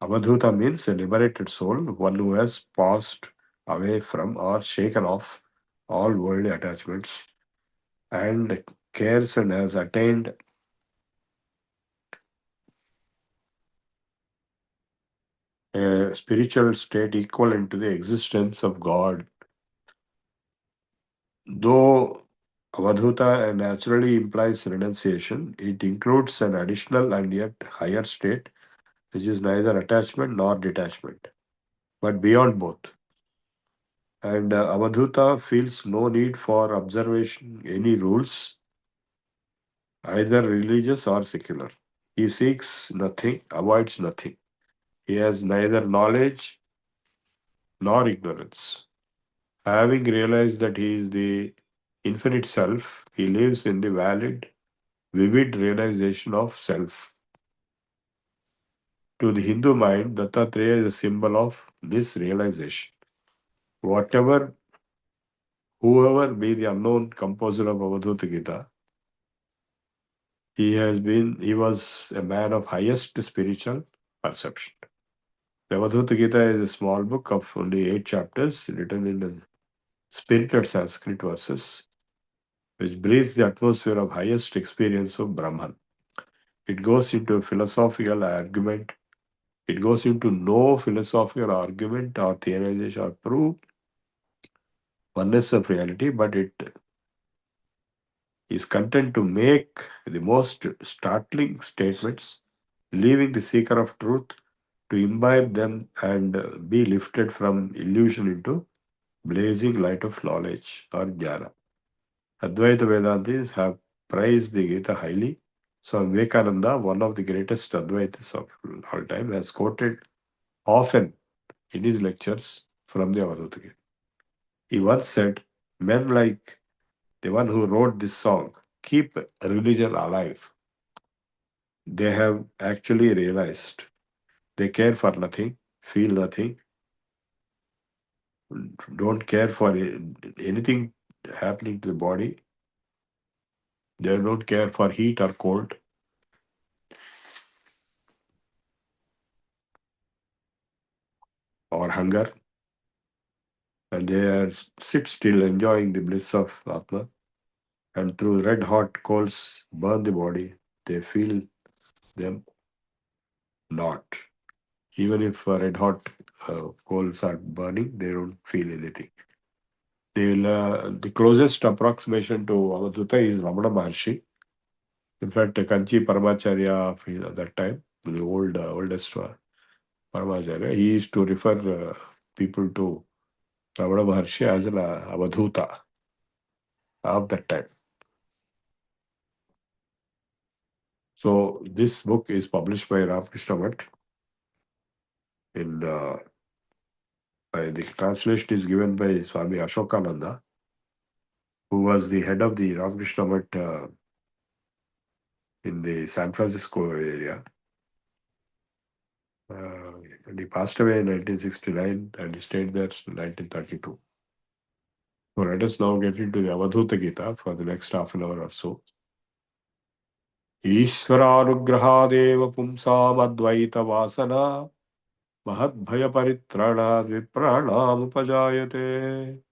Avadhuta means a liberated soul, one who has passed away from or shaken off all worldly attachments, and cares and has attained a spiritual state equivalent to the existence of God. Though Avadhuta naturally implies renunciation, it includes an additional and yet higher state, which is neither attachment nor detachment, but beyond both. And Avadhuta feels no need for observation any rules, either religious or secular. He seeks nothing, avoids nothing. He has neither knowledge nor ignorance. Having realized that he is the infinite self, he lives in the valid, vivid realization of self. To the Hindu mind, Dattatreya is a symbol of this realization. Whoever be the unknown composer of Avadhuta Gita, he was a man of highest spiritual perception. The Avadhuta Gita is a small book of only 8 chapters written in spirited Sanskrit verses, which breathes the atmosphere of highest experience of Brahman. It goes into philosophical argument. It goes into no philosophical argument or theorization or proof oneness of reality, but it is content to make the most startling statements, leaving the seeker of truth to imbibe them and be lifted from illusion into blazing light of knowledge or jnana. Advaita Vedantis have praised the Gita highly. Swami Vivekananda, one of the greatest Advaitas of all time, has quoted often in his lectures from the Avadhuta Gita. He once said, "Men like the one who wrote this song keep religion alive. They have actually realized they care for nothing, feel nothing, don't care for anything happening to the body. They don't care for heat or cold. Or hunger. And they are sit still enjoying the bliss of Atma. And through red hot coals burn the body. They feel them not. Even if red hot coals are burning, they don't feel anything. The closest approximation to Avadhuta is Ramana Maharshi. In fact, Kanchi Paramacharya of that time, the oldest Paramacharya, he used to refer people to Ramana Maharshi as an Avadhuta of that time. So this book is published by Ramakrishna Bhatt. The translation is given by Swami Ashokananda, who was the head of the Ramakrishna Bhatt in the San Francisco area. And he passed away in 1969 and he stayed there in 1932. So let us now get into the Avadhuta Gita for the next half an hour or so. Ishvaranugrahadev pumsam advaita vasana mahadbhaya paritrana vipranam upajayate.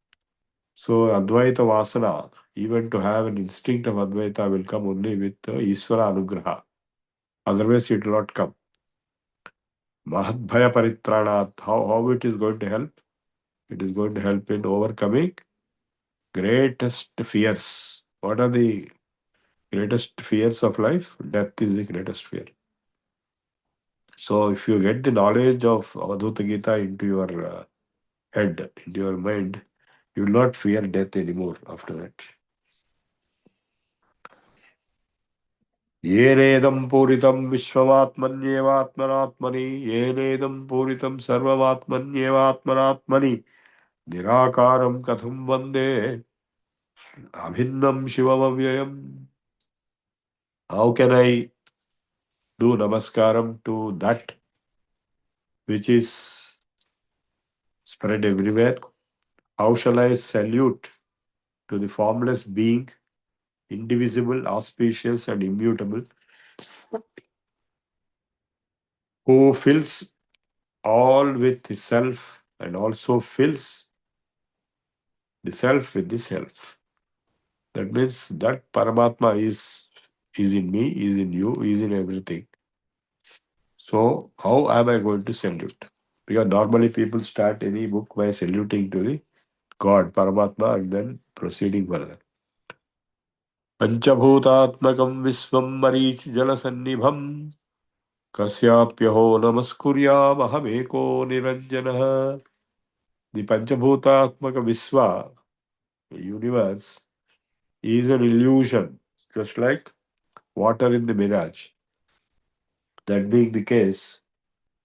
So Advaita Vasana, even to have an instinct of Advaita, will come only with Ishvara Anugraha. Otherwise it will not come. Mahadbhaya Paritranat, how it is going to help? It is going to help in overcoming greatest fears. What are the greatest fears of life? Death is the greatest fear. So if you get the knowledge of Avadhuta Gita into your head, into your mind, you will not fear death anymore after that. येनेदं पूरितं विश्वमात्मन्येवात्मनात्मनि येनेदं पूरितं सर्वमात्मन्येवात्मनात्मनि निराकारं कथं वन्दे अभिन्नं शिवमव्ययम्. How can I do namaskaram to that which is spread everywhere? How shall I salute to the formless being, indivisible, auspicious, and immutable, who fills all with himself and also fills the self with the self. That means that Paramatma is in me, is in you, is in everything. So how am I going to salute? Because normally people start any book by saluting to the God, Paramatma, and then proceeding further. Panchabhutatmakam visvam marichi jalasannibham kasyapyaho namaskuryam ahameko niranjanah. The Panchabhutatmaka Viswa, the universe, is an illusion, just like water in the mirage. That being the case,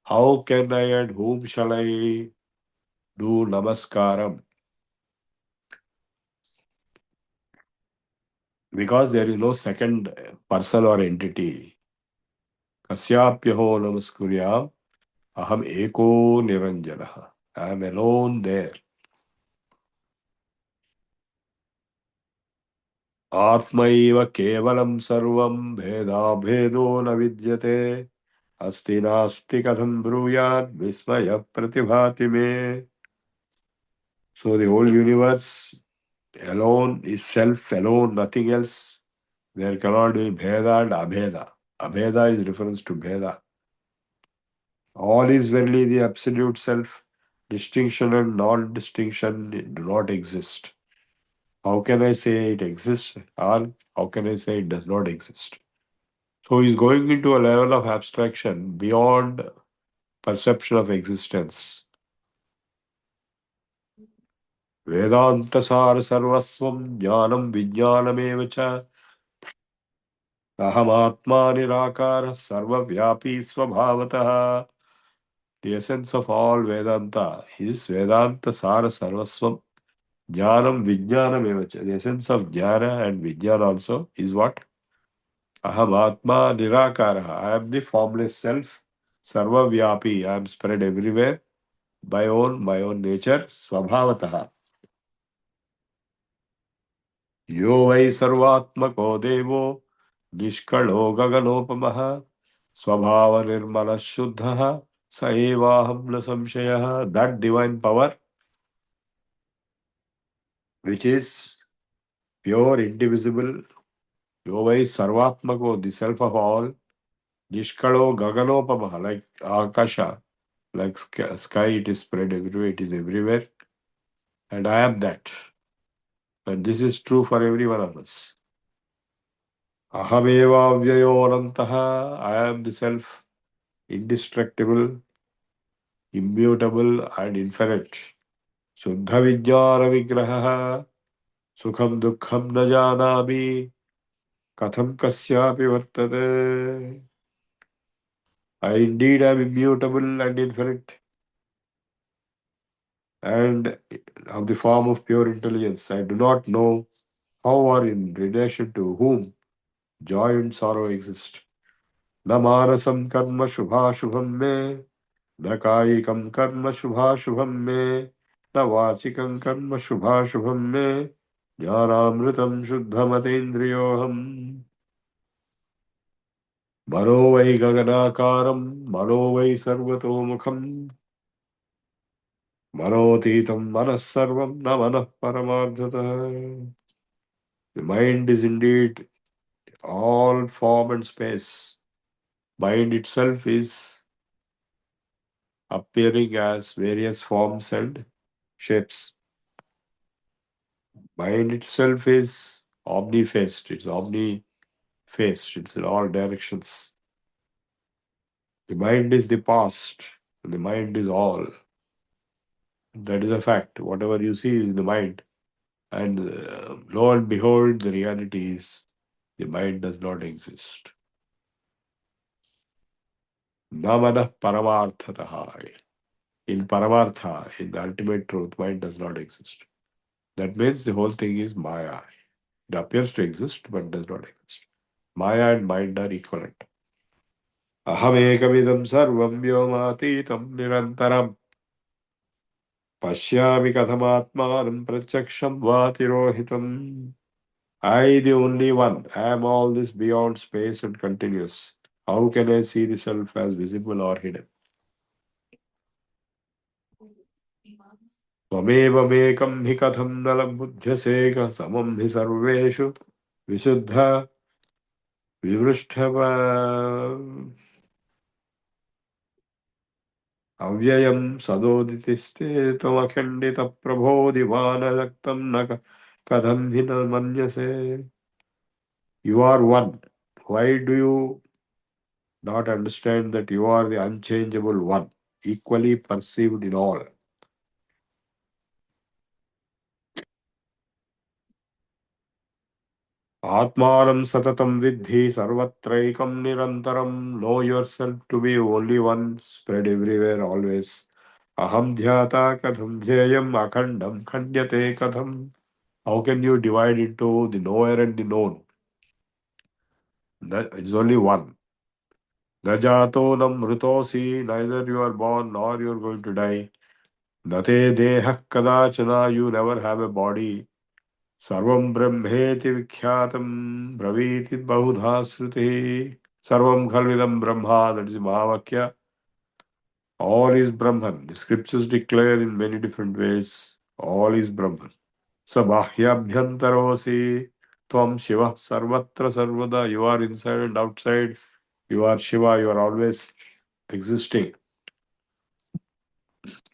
how can I and whom shall I do namaskaram? Because there is no second person or entity. Kasyapyaho namaskuryam aham eko niranjanah. I am alone there. Atmaiva kevalam sarvam bheda bhedo na vidyate asti nasti katham bruyat vismaya pratibhati me. So the whole universe alone is self alone, nothing else. There cannot be bheda and abheda. Abheda is reference to bheda. All is verily the absolute self. Distinction and non-distinction do not exist. How can I say it exists, or how can I say it does not exist? So he's going into a level of abstraction beyond perception of existence. Vedanta-sar sarvasvam jnanam vijnanameva cha ahamatma nirakara sarvavyapi svabhavataha. The essence of all Vedanta is Vedanta-sar sarvasvam jnanam vijnanameva cha. The essence of jnana and vijnana also is what? Aham Atma Nirakaraha. I am the formless self. Sarva Vyapi. I am spread everywhere. My own nature. Swabhavataha. Yo vai sarvatmako devo nishkalo gaganopamaha swabhava nirmala shuddhaha saevaham na samshayaha. That divine power, which is pure, indivisible. Yo vai sarvatmako, the self of all. Nishkalo gaganopamaha, like Akasha. Like sky, it is spread everywhere, it is everywhere. And I am that. And this is true for every one of us. Ahameva avyayo anantaha. I am the self, indestructible, immutable, and infinite. Shuddha vijnana vigraha. Sukham dukkham na janami. Katham kasyapi vartate. I indeed am immutable and infinite, and of the form of pure intelligence. I do not know how or in relation to whom joy and sorrow exist. Na manasam karma shubha shubham me, na kayikam karma shubha shubham me, na vachikam karma shubha shubham me, jnanamritam shuddhamatendriyoham. Mano vai gaganakaram, mano vai sarvatomukham, manotitam manas sarvam na manah paramardhata. The mind is indeed all form and space. Mind itself is appearing as various forms and shapes. Mind itself is omnifaced, it's omnifaced, it's in all directions. The mind is the past, and the mind is all. That is a fact. Whatever you see is the mind. And lo and behold, the reality is the mind does not exist. Namana paramarthataha. In Paramartha, in the ultimate truth, mind does not exist. That means the whole thing is Maya. It appears to exist but does not exist. Maya and mind are equivalent. Aham ekamidam sarvam vyomatitam nirantaram pashyami kathamatmanam pratchaksham vatirohitam. I, the only one, am all this beyond space and continuous. How can I see the self as visible or hidden? त्वमेवमेकं हि कथं न लभुध्यसे समं हि सर्वेषु विशुद्ध विमृष्टव अव्ययं सदोदितिष्ठे त्वमखण्डितप्रभो दिवानरक्तं न कथं हि न मन्यसे. You are one. Why do you not understand that you are the unchangeable one, equally perceived in all? Atmanam satatam vidhi sarvatraikam nirantaram. Know yourself to be only one, spread everywhere, always. Aham dhyata katham dhyayam akhandam khandyate katham. How can you divide into the knower and the known? That is only one. Najato nam mrutosi, neither you are born nor you are going to die. Nate deha kadachana, you never have a body. Sarvam brahmeti vikyatam braviti bahudha sruti. Sarvam khalvidam brahma, that is Mahavakya. All is Brahman. The scriptures declare in many different ways, all is Brahman. Sabahyabhyantarosi tvam Shiva sarvatra sarvada. You are inside and outside. You are Shiva, you are always existing.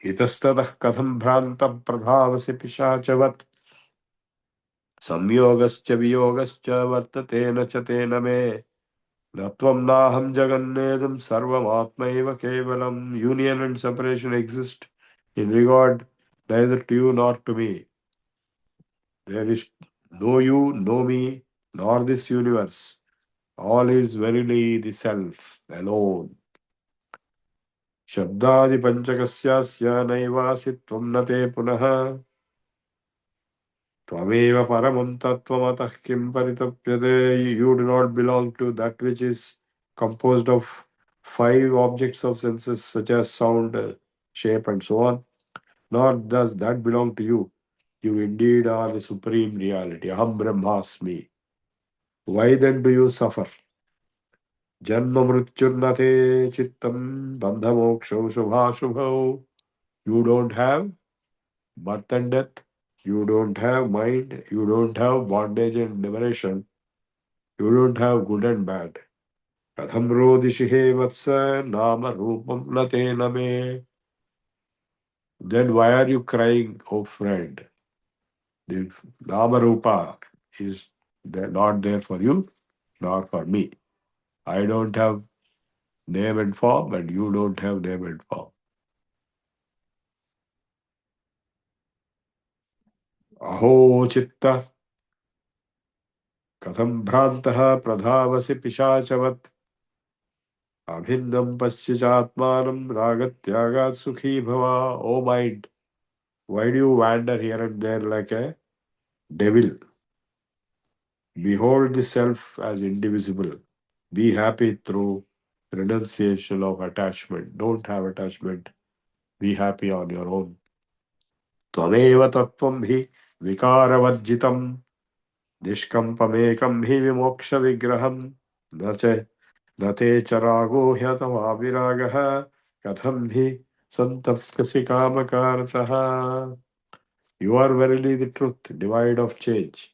Itastadah katham bhranta prabhavasi pishachavat. Samyogascha viyogascha vartatena chatena me. Natvam naham jagannedam sarvam atmaiva kevalam. Union and separation exist in regard neither to you nor to me. There is no you, no me, nor this universe. All is verily the self alone. Shabdadi panchakasyasya naivasi tvam nate punaha. Tvameva paramam tattvamatah kim paritapyate. You do not belong to that which is composed of five objects of senses such as sound, shape and so on. Nor does that belong to you. You indeed are the supreme reality. Aham Brahmasmi. Why then do you suffer? Janma mrityurnate chittam bandha moksho shubha shubho. You don't have birth and death. You don't have mind. You don't have bondage and liberation. You don't have good and bad. Katham rodishihe vatsa nama rupam nate name. Then why are you crying, oh friend? The nama rupa is not there for you, nor for me. I don't have name and form, and you don't have name and form. Aho chitta katham bhrantaha pradhavasi pishachavat abhinnam paschachatmanam ragatyagat sukhi bhava. O mind, why do you wander here and there like a devil? Behold the self as indivisible. Be happy through renunciation of attachment. Don't have attachment. Be happy on your own. Tvameva tattvam hi vikaravarjitam nishkampamekam hi vimoksha vigraham nache nate charago hyatama viragaha katham hi santapkasi kamakarataha. You are verily the truth, devoid of change,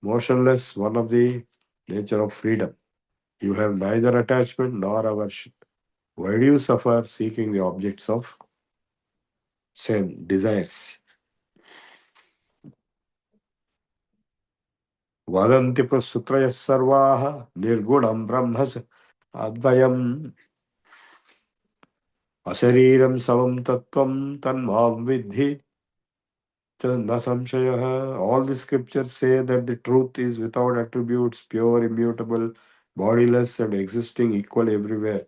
motionless, one of the nature of freedom. You have neither attachment nor aversion. Why do you suffer seeking the objects of same desires? Vadanti prasutraya sarvaha nirgunam brahmas advayam asariram savam tattvam tanmam vidhi na samshayaha. All the scriptures say that the truth is without attributes, pure, immutable, bodiless and existing equal everywhere.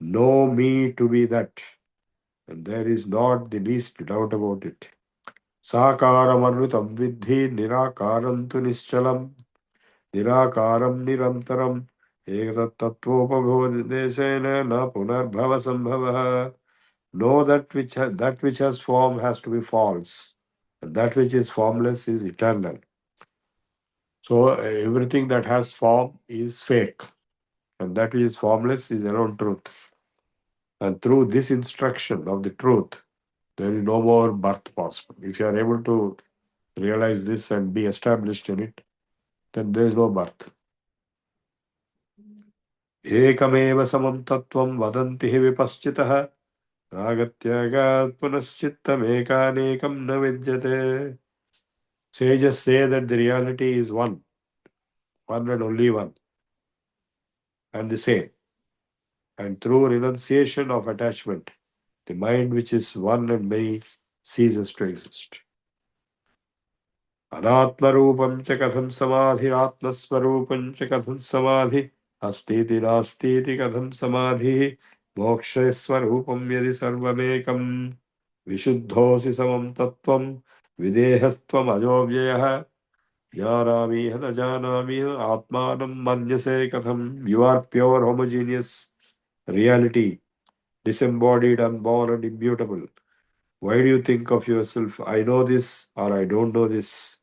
Know me to be that, and there is not the least doubt about it. Sakaramarvitam vidhi nirakaram tu nischalam nirakaram nirantaram ekatat tattvopabodesena na punarbhava sambhavaha. Know that which has form has to be false, and that which is formless is eternal. So everything that has form is fake, and that which is formless is alone truth. And through this instruction of the truth, There is no more birth possible. If you are able to realize this and be established in it, then there is no birth. Ekamev samam tattvam vadanti hi vipaschitah ragatyagat punaschittam ekanekam na vidyate. Sages say that the reality is one and only one, and the same. And through renunciation of attachment, the mind which is one and many ceases to exist. Anatmarupam cha katham samadhi, atmaswarupam cha katham samadhi, astiti nastiti katham samadhi, moksheswarupam yadi sarvamekam, vishuddhosi samam tattvam, videhastvam ajovyayah, janami na janami atmanam manyase katham. You are pure homogeneous reality, disembodied, unborn and immutable. Why do you think of yourself, I know this or I don't know this?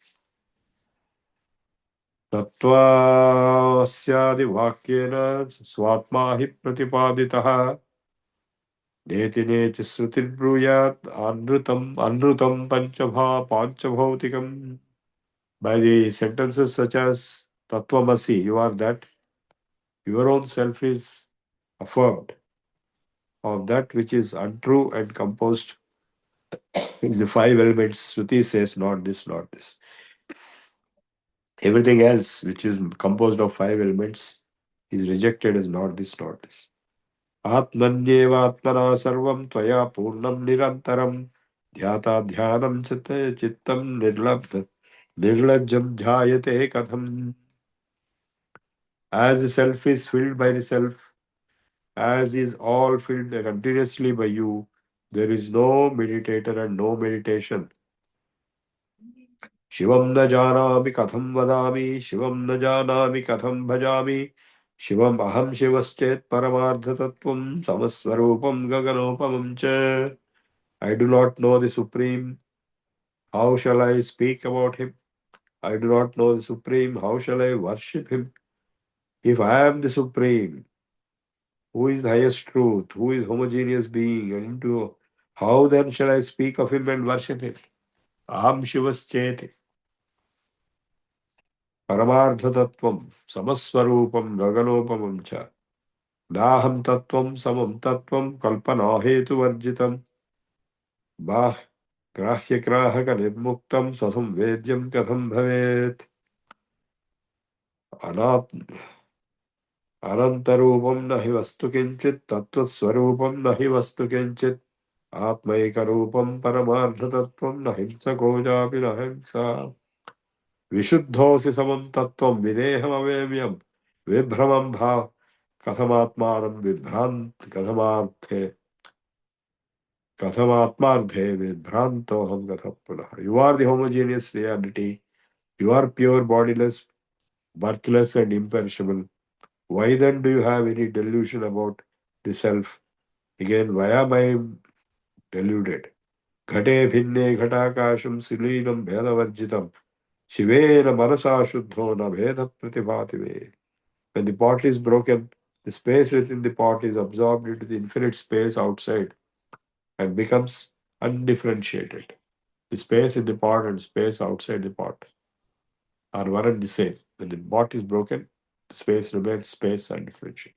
तत्त्वास्यादि वाक्येन स्वात्मा हि प्रतिपादितः नेति नेति श्रुतिर्ब्रूयात् अनृतं पाञ्चभौतिकम्. By the sentences such as Tattvamasi, you are that, your own self is affirmed. Of that which is untrue and composed is the five elements. Shruti says not this, not this. Everything else which is composed of five elements is rejected as not this, not this. Atmanyevatmana sarvam tvaya purnam nirantaram dhyata dhyanam chittam nirlajjam dhyayate katham. As the self is filled by the self, as is all filled continuously by you, there is no meditator and no meditation. Shivam na janami katham vadami, Shivam na janami katham bhajami, Shivam aham shivaschet paramardha tattvam samasvarupam gaganopamam cha. I do not know the Supreme. How shall I speak about Him? I do not know the Supreme. How shall I worship Him? If I am the Supreme, who is the highest truth, who is homogeneous being, and into how then shall I speak of Him and worship Him? Aham shivaschet Paramardha tattvam samasvarupam gaganopamam cha daham tattvam samam tattvam kalpana hetu varjitam bah grahya grahaka nirmuktam swasam vedyam katham bhavet anantarupam nahi vastu kinchit tattvasvarupam nahi vastu kinchit atmaikarupam paramardha tattvam nahimsako japi nahimsa Vishuddhosi samam tattvam videham avemyam vibhramam bha kathamatmanam kathamatmardhe vibhrantoham kathapunah. You are the homogeneous reality. You are pure, bodiless, birthless and imperishable. Why then do you have any delusion about the self? Again, why am I deluded? Ghate bhinne ghatakasham silinam bhedavarjitam Shivena manasa shuddho na bheda pratibhati. When the pot is broken, the space within the pot is absorbed into the infinite space outside and becomes undifferentiated. The space in the pot and space outside the pot are one and the same. When the pot is broken, the space remains space undifferentiated.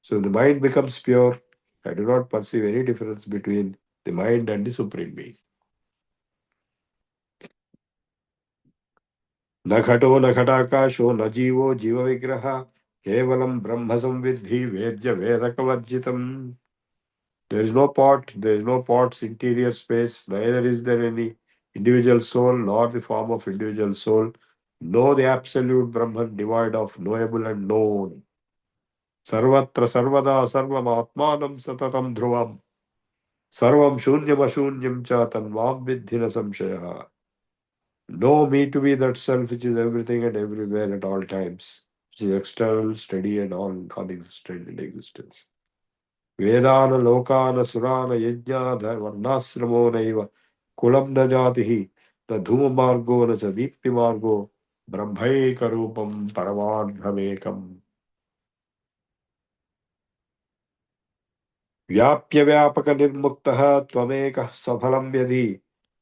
So the mind becomes pure. I do not perceive any difference between the mind and the Supreme Being. न घटो न घटाकाशो न जीवो जीव विग्रह केवलम ब्रह्म संविद्धि वेद्य वेदकवर्जितम. There is no pot, there is no pot's interior space, neither is there any individual soul nor the form of individual soul. Know the absolute Brahman devoid of knowable and known. Sarvatra sarvada sarvam atmanam satatam dhruvam. Sarvam shunyam ashunyam cha tanvam vidhi na samshaya. Know me to be that self which is everything and everywhere at all times, which is external, steady and all non-existent in existence. Vedana lokana surana yajna varnasramo naiva kulam na jatihi na dhuma margo na cha deepti margo brahmaika rupam paramardhamekam. व्याप्य व्यापक निर्मुक्तः त्वमेकः सफलं यदि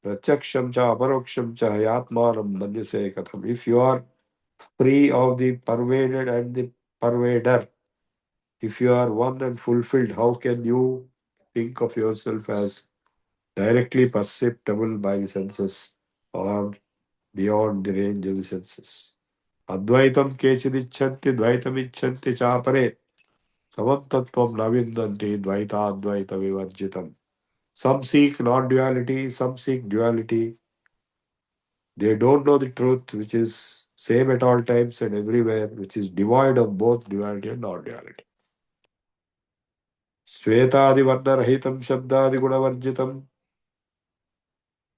प्रत्यक्षं च अपरोक्षं च यात्मानं मन्यसे कथम्. If you are free of the pervaded and the pervader, if you are one and fulfilled, how can you think of yourself as directly perceptible by the senses or beyond the range of the senses? Advaitam kechidicchanti dvaitamicchanti chapare samam tattvam navindanti dvaita advaita vivarjitam. Some seek non-duality, some seek duality. They don't know the truth, which is same at all times and everywhere, which is devoid of both duality and non-duality. Svetadi varnarahitam shabdadi gunavarjitam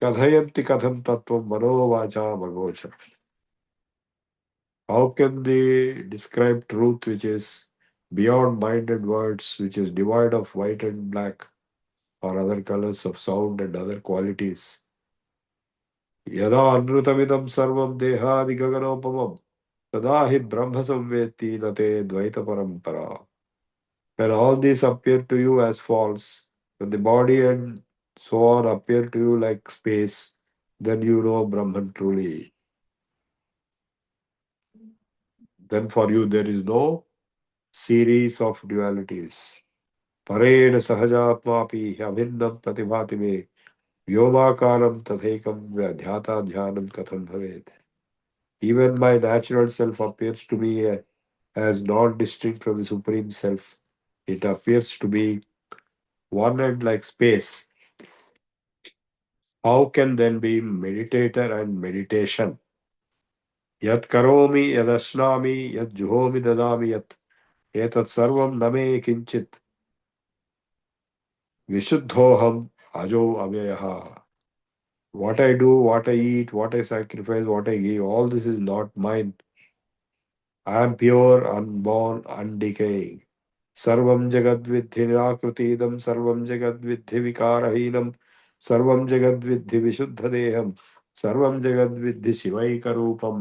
kadhayanti katham tattvam manovacha magocha. How can they describe truth which is beyond mind and words, which is devoid of white and black or other colors of sound and other qualities? Yada anrutamidam sarvam dehadi gaganopamam तदा हि ब्रह्म संवेत्ति न ते द्वैत परंपरा. When all these appear to you as false, when the body and so on appear to you like space, then you know Brahman truly. Then for you there is no series of dualities. Pared sahajatmapi abhinnam pratibhati me vyomakaram tathekam vyadhyata dhyanam katham bhavet. Even my natural self appears to me as non-distinct from the Supreme Self. It appears to be one and like space. How can then be meditator and meditation? Yat karomi, yad ashnami, yad juhomi dadami, yat etat sarvam name kinchit vishuddhoham ajo avyaha. What I do, what I eat, what I sacrifice, what I give, all this is not mine. I am pure, unborn, undecaying. सर्वं जगद्विद्धि निराकृतीदं सर्वं जगद्विद्धि विकारहीनं सर्वं जगद्विद्धि विशुद्धदेहं सर्वं जगद्विद्धि शिवैकरूपं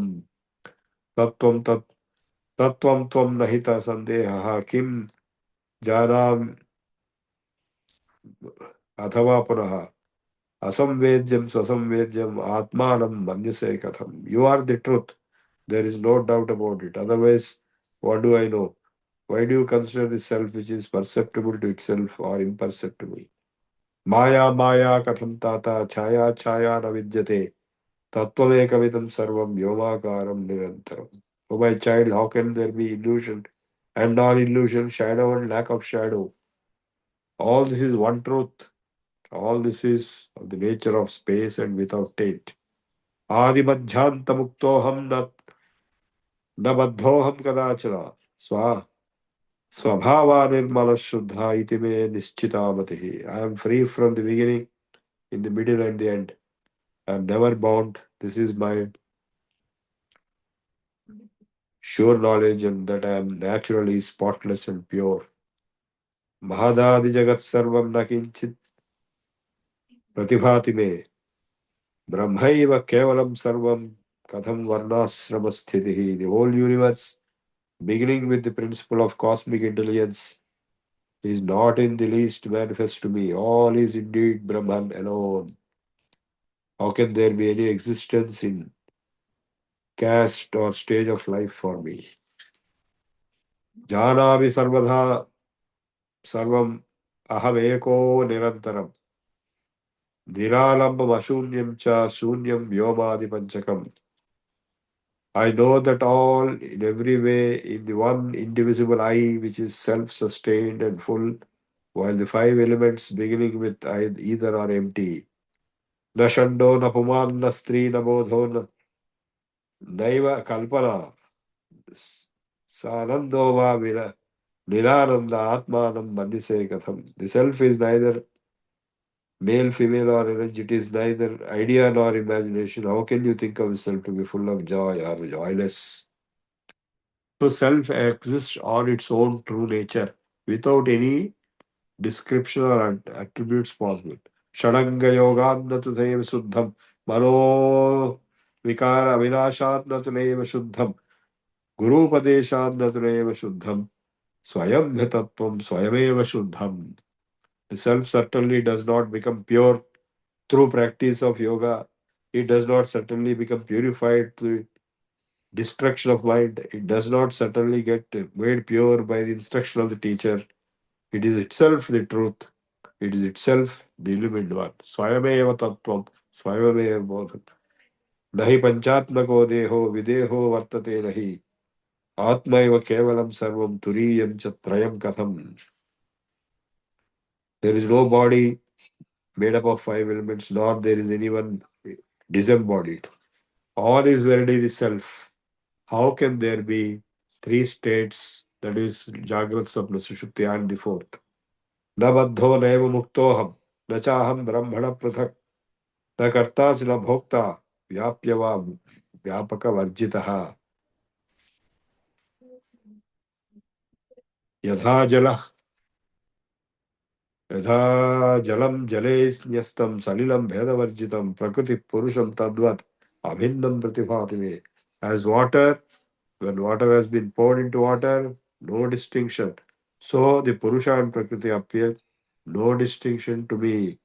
तत्त्वं तत्त्वं त्वं नहित संदेहः किं जानामि अथवा पुनः असंवेद्यं स्वसंवेद्यं आत्मानं मन्यसे कथम. You are the truth. There is no doubt about it. Otherwise, what do I know? Why do you consider the self which is perceptible to itself or imperceptible? Maya Maya katham tata chaya chaya na vidyate tattvamekavidam sarvam yomakaram nirantaram. Oh my child, how can there be illusion and non-illusion, shadow and lack of shadow? All this is one truth. All this is of the nature of space and without taint. Adi madhyanta muktoham na baddhoham kadachana swa Swabhava nirmala shuddha iti me nischita. I am free from the beginning, in the middle and the end. I am never bound. This is my sure knowledge and that I am naturally spotless and pure. Mahadadi jagat sarvam nakinchit pratibhati me. Brahmaiva kevalam sarvam katham varnasrama sthitihi. The whole universe, beginning with the principle of cosmic intelligence, is not in the least manifest to me. All is indeed Brahman alone. How can there be any existence in caste or stage of life for me? Janavi sarvadha sarvam aham eko nirantaram. Niralambam ashunyam cha shunyam vyomadi panchakam. I know that all in every way in the one indivisible I which is self-sustained and full, while the five elements beginning with either are empty. Na shando, na puman, na stri, na bodho, na naiva kalpana. Sanando va vira. Nirananda Atmanam Manise Katham. The self is neither male, female, or energy. It is neither idea nor imagination. How can you think of yourself to be full of joy or joyless? So self exists on its own true nature without any description or attributes possible. Shadanga Yogadna Tudeva Suddham Mano Vikara Vinashadna Tuneva Shuddham Guru Padeshadna Tuneva Shuddham Swayam Tattvam Swayameva Shuddham. The self certainly does not become pure through practice of yoga. It does not certainly become purified through destruction of mind. It does not certainly get made pure by the instruction of the teacher. It is itself the truth. It is itself the illumined one. Swayameva tattvam, swayameva bodham. Nahi panchatmako deho videho vartate nahi. Atma eva kevalam sarvam turiyam cha trayam katham. There is no body made up of five elements, nor there is anyone disembodied. All is verily the self. How can there be three states, that is Jagrat, Sapna, Sushupti, and the fourth? Na baddho naiva muktoham, na chaham brahmana prathak, na karta ch na bhokta, vyapyava vyapaka varjitaha. Yadha jala, yadha jalam jale nyastam salilam bheda varjitam prakriti purusham tadvat abhinnam pratibhatime. As water, when water has been poured into water, no distinction. So the Purusha and Prakriti appear, no distinction to me.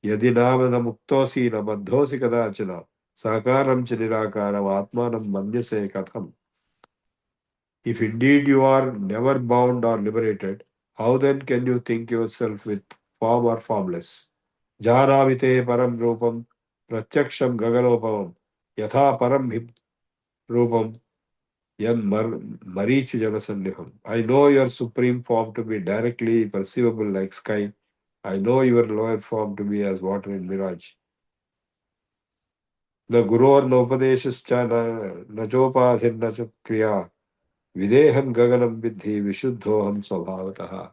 Yadi nama na muktosi na baddhosi kadachana, sakaram cha nirakaram atmanam manyase katham. If indeed you are never bound or liberated, how then can you think yourself with form or formless? Janavite param rupam, pratyaksham gaganopamam, yatha param hip rupam, yan marichi janasanniham. I know your supreme form to be directly perceivable like sky. I know your lower form to be as water in mirage. The Guru or Nopadeshascha Najopadhin Nacha Kriya Videham Gaganam Vidhi Vishuddhoham Swabhavataha.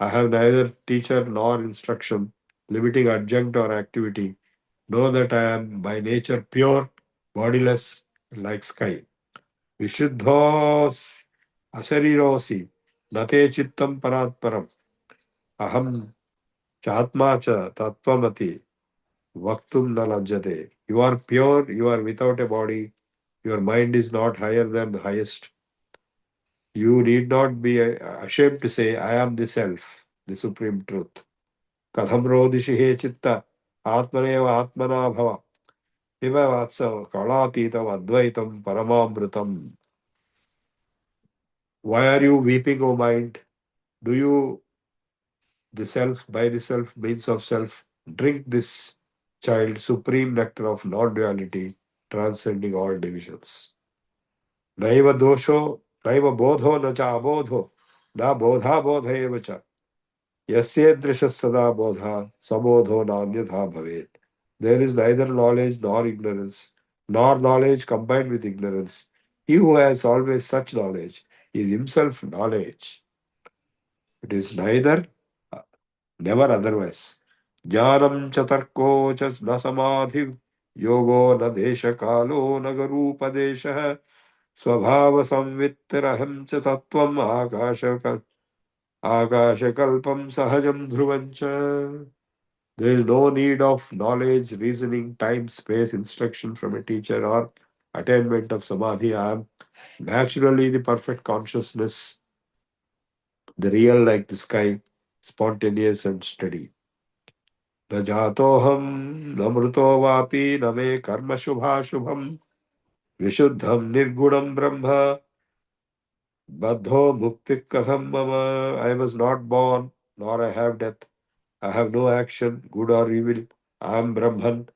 I have neither teacher nor instruction, limiting adjunct or activity. Know that I am by nature pure, bodiless, like sky. Vishuddhos Asarirosi Nate Chittam Paratparam Aham Chatma Cha Tattvamati Vaktum Nalajjate. You are pure, you are without a body, your mind is not higher than the highest. You need not be ashamed to say, I am the self, the supreme truth. Katham rodishi he chitta, atmaneva atmana bhava, viva vatsa kalatitam advaitam paramamritam. Why are you weeping, O mind? Do you, the self, by the self, means of self, drink this child supreme nectar of non-duality, transcending all divisions. Naiva dosho, naiva bodho, na cha abodho, na bodha bodha eva cha. Yasyedrisha sada bodha, sabodho nanyadha bhavet. There is neither knowledge nor ignorance, nor knowledge combined with ignorance. He who has always such knowledge is himself knowledge. It is neither, never otherwise. Jnanam chatarko chas na samadhi yogo na desha kalo na garupa desha स्वभाव संवित्तरहं च तत्त्वम् आकाशकल्पं सहजं ध्रुवं च. There is no need of knowledge, reasoning, time, space, instruction from a teacher or attainment of samadhi. I am naturally the perfect consciousness, the real like the sky, spontaneous and steady. न जातोऽहं न मृतो वापि न मे कर्म शुभाशुभम् विशुद्धं निर्गुणं ब्रह्म Badho mukti katham mama. I was not born, nor I have death. I have no action, good or evil. I am Brahman,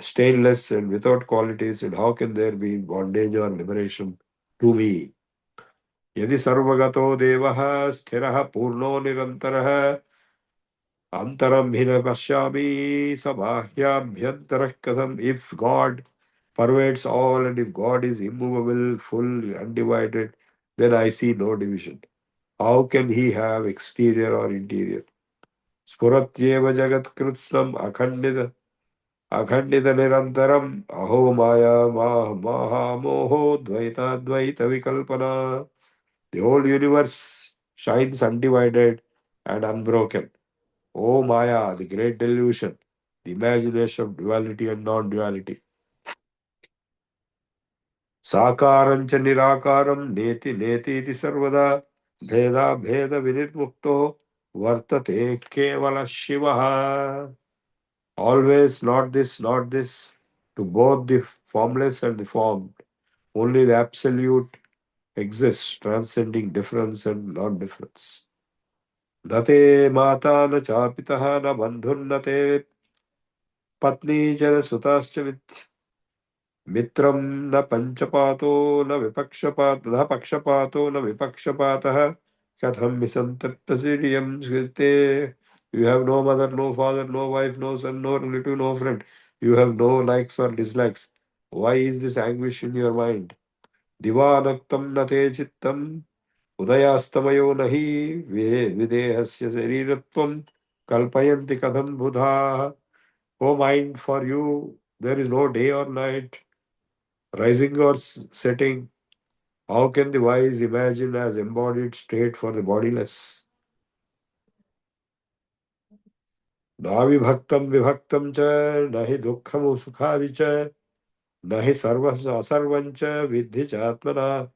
stainless and without qualities. And how can there be bondage or liberation to me? Yadi sarvagato devaha sthiraha purno nirantaraha antaram hina pashyami sabahyabhyantarah katham. If God pervades all and if God is immovable, full, undivided, then I see no division. How can he have exterior or interior? Spuratyeva jagat kritsnam akhandita nirantaram aho maya maha moho dvaita dvaita vikalpana. The whole universe shines undivided and unbroken. Oh Maya, the great delusion, the imagination of duality and non-duality. Sakaram cha nirakaram neti neti iti sarvada bheda bheda vinirmukto vartate kevala Shivaha. Always not this, not this, to both the formless and the formed. Only the absolute exists, transcending difference and non-difference. Nate mata na chapitaha na bandhunnate patni jana sutascha mitram na panchapato na pakshapato na vipakshapatah katham misantaptasiriyam skrite. You have no mother, no father, no wife, no son, no relative, no friend. You have no likes or dislikes. Why is this anguish in your mind? Divanaktam nate chittam udayastamayo nahi videhasya sariratvam kalpayanti kadam buddha. O mind, for you there is no day or night, rising or setting. How can the wise imagine as embodied state for the bodiless? Navi bhaktam vibhaktam cha, nahi dukkham sukhadi cha, nahi sarvas asarvam cha, vidhi chatmana.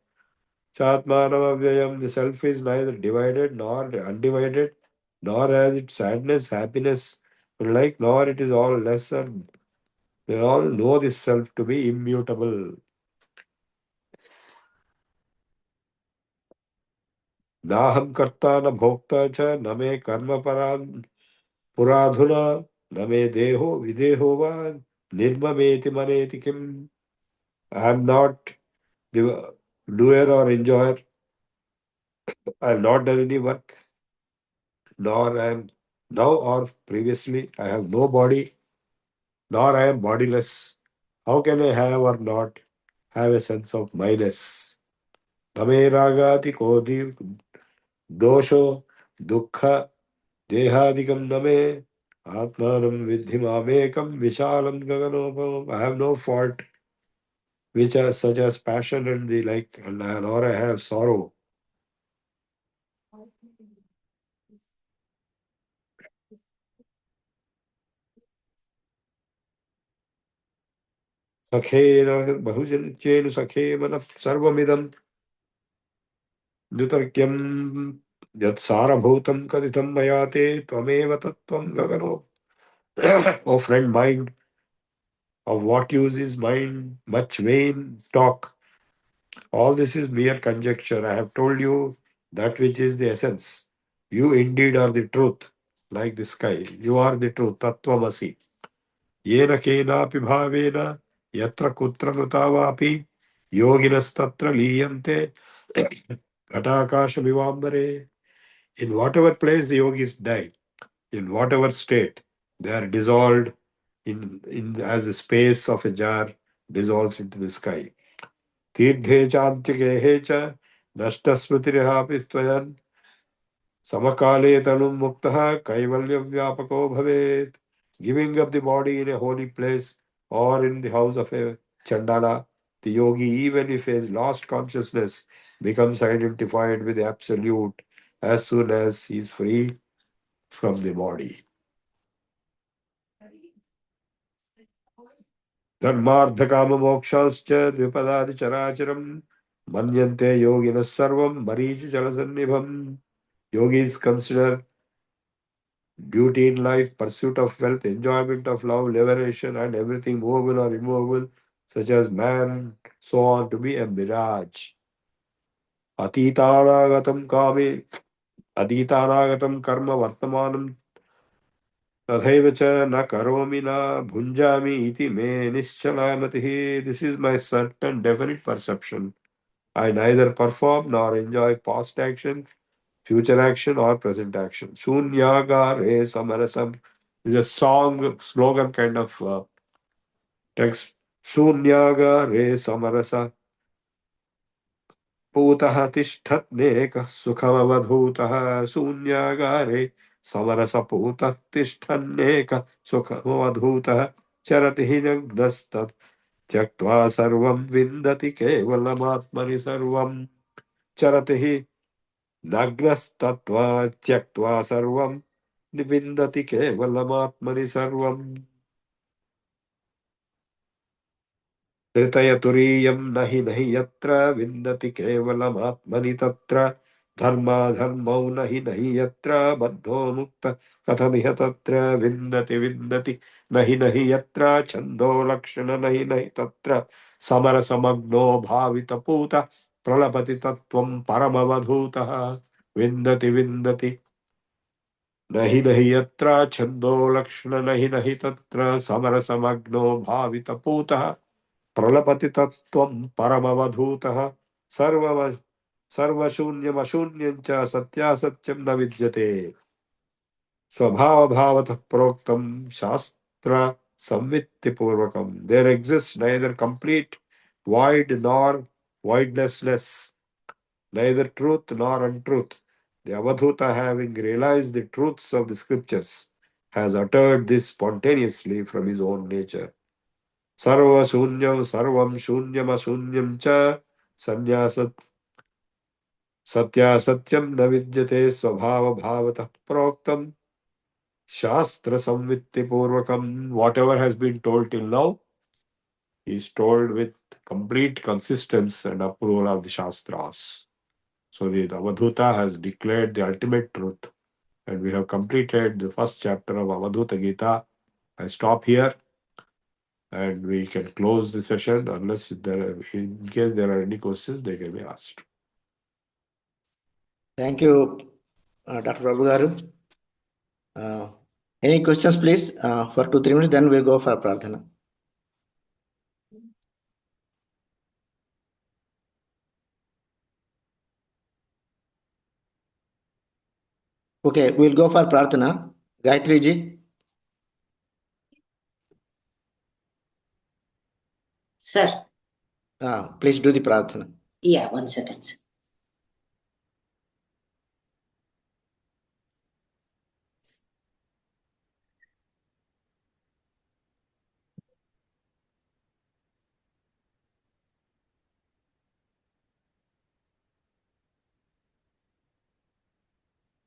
Chatmanam avyayam. The self is neither divided nor undivided, nor has it sadness, happiness, like, nor it is all lesser. They all know this self to be immutable. Naham karta na bhokta cha, na me karma puradhuna, na me deho videho va, nirmameti maneti kim. I am not the doer or enjoyer. I have not done any work, nor I am now or previously. I have no body, nor I am bodiless. How can I have or not have a sense of minus? Name ragati kodi dosho dukkha dehadikam name atmanam vidhi mamekam vishalam gaganopam. I have no fault which are such as passion and the like, and nor I have sorrow. Sakhena bahujan chenu sakhe mana sarvamidam Dutarkyam yat sarabhutam kaditam mayate tvameva tattvam gagano. O friend, mind, of what use is mind? Much vain talk. All this is mere conjecture. I have told you that which is the essence. You indeed are the truth, like the sky. You are the truth, tattvamasi. Yena kenapi bhavena yatra kutra nutavapi yoginastatra liyante ghatakasha vivambare. In whatever place the yogis die, in whatever state, they are dissolved in as the space of a jar dissolves into the sky. Tirthe chantyake cha nashta smritirihapi stvayan samakale tanum muktaha kaivalya vyapako bhavet. Giving up the body in a holy place or in the house of a chandala, the yogi, even if he has lost consciousness, becomes identified with the absolute as soon as he is free from the body. Dharmartha kama mokshascha dvipadadi characharam manyante yoginas sarvam marichi jalasannibham. Yogis consider beauty in life, pursuit of wealth, enjoyment of love, liberation, and everything movable or immovable, such as man, so on, to be a mirage. Atitanagatam kame, aditanagatam karma vartamanam तथैव च न करोमि न भुञ्जामि इति मे निश्चला मतिः. This is my certain definite perception. I neither perform nor enjoy past action, future action, or present action. Shunyagare samarasam is a song, slogan kind of text. Shunyagare samarasa पूतः तिष्ठन्नेकः सुखमवधूतः. शून्यागारे समरसपूतः तिष्ठन्नेकः सुखमवधूतः. चरति हि नग्नस्तत् त्यक्त्वा सर्वं विन्दति केवलमात्मनि सर्वं. चरति हि नग्नस्तत्त्वा त्यक्त्वा सर्वं विन्दति केवलमात्मनि सर्वम्. ऋतय तुरीयं नहि नहि यत्र विन्दति केवलमात्मनि तत्र. धर्मौ नहि यत्र बद्धो मुक्त कथमिह तत्र विन्दति नहि यत्र छन्दो लक्षण नहि तत्र समरसमग्नो भावितपूत प्रलपति तत्त्वं परमवधूतः विन्दति नहि यत्र छन्दो लक्षण नहि तत्र समरसमग्नो भावितपूतः प्रलपति तत्त्वं परमवधूतः सर्वशून्यमशून्यं च सत्यासत्यं न विद्यते स्वभावभावतः प्रोक्तं शास्त्र संवित्तिपूर्वकं there exists neither complete void nor voidlessness, neither truth nor untruth. The Avadhuta, having realized the truths of the scriptures, has uttered this spontaneously from his own nature. Sarvashunyam sarvam shunyam cha sannyasat satyasatyam na vidyate svabhava bhavatah proktam shastra samvitti purvakam. Whatever has been told till now is told with complete consistency and approval of the Shastras. So the Avadhuta has declared the ultimate truth, and we have completed the first chapter of Avadhuta Gita. I stop here, and we can close the session unless in case there are any questions, they can be asked. Thank you, Dr. Prabhu garu. Any questions, please, for 2-3 minutes, then we'll go for Pradhana. Okay, we'll go for Pradhana. Gayatri ji. Sir. Please do the Pradhana. Yeah, 1 second, sir.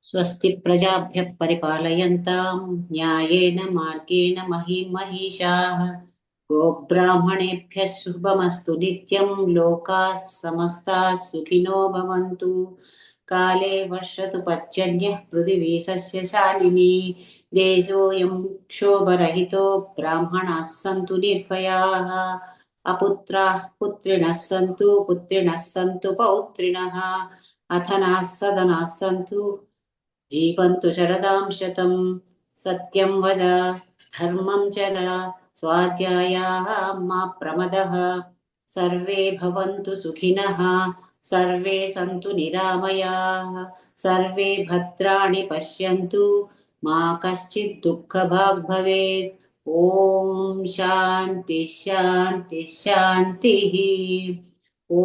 स्वस्ति प्रजाभ्यः परिपालयन्तां न्यायेन मार्गेण महिषाः गोब्राह्मणेभ्यः शुभमस्तु नित्यं लोकाः समस्ताः सुखिनो भवन्तु काले वर्षतु पर्जन्यः पृथिवी सस्यशालिनी देशोऽयं क्षोभरहितो ब्राह्मणाः सन्तु निर्भयाः अपुत्राः पुत्रिणः सन्तु पौत्रिणः अथनाः सदनाः सन्तु जीवन्तु शरदां शतं सत्यं वद धर्मं चर स्वाध्यायाः मा प्रमदः सर्वे भवन्तु सुखिनः सर्वे सन्तु निरामयाः सर्वे भद्राणि पश्यन्तु मा कश्चित् दुःखभाग् भवेत् ॐ शान्ति शान्ति शान्तिः ॐ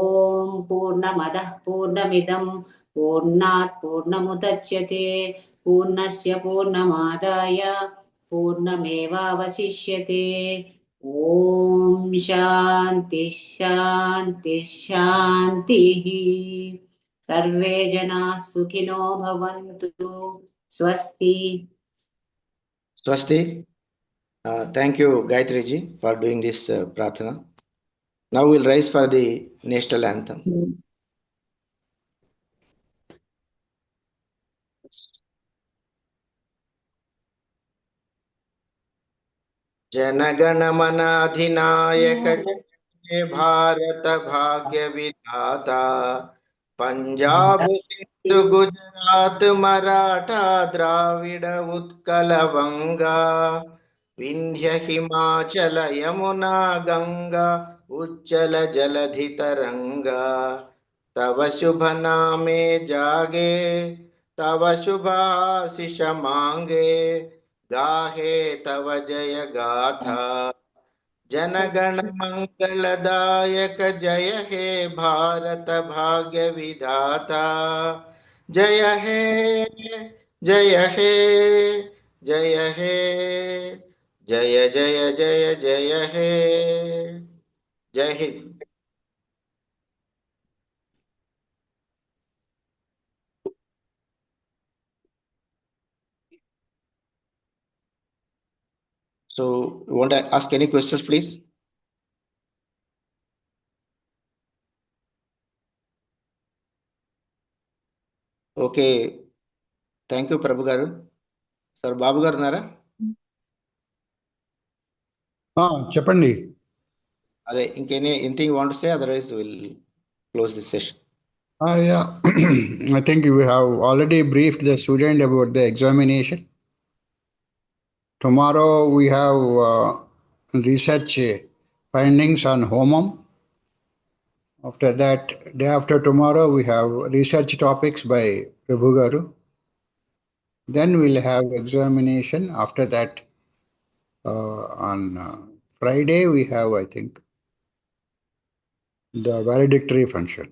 पूर्णमदः पूर्णमिदं पूर्णात् पूर्णमुदच्यते पूर्णस्य पूर्णमादाय पूर्णमेवावशिष्यते ॐ शान्ति शान्ति शान्तिः सर्वे जनाः सुखिनो भवन्तु स्वस्ति. Swasti. Thank you, Gayatri ji, for doing this Pradhana. Now we'll rise for the national anthem. जनगण मन अधिनायक भारत भाग्य विधाता पंजाब सिंधु गुजरात मराठा द्राविड उत्कल वंगा विंध्य हिमाचल यमुना गंगा उज्जल जलधि तरंगा तव शुभ नामे जागे तव शुभाशिष मांगे गाहे तव जय गाथा जनगण मंगलदायक जय हे भारत भाग्य विधाता जय हे जय हे जय हे जय जय जय जय हे जय Hind. So, you want to ask any questions, please? Okay, thank you Prabhu గారు. సార్ బాబు గారు ఉన్నారా? చెప్పండి. అదే anything want to say, otherwise will close this session. Yeah, I think you have already briefed the student about the examination. Tomorrow we have research findings on homum. After that, day after tomorrow, we have research topics by Prabhu Garu. Then we'll have examination. After that, on Friday, we have, I think, the valedictory function.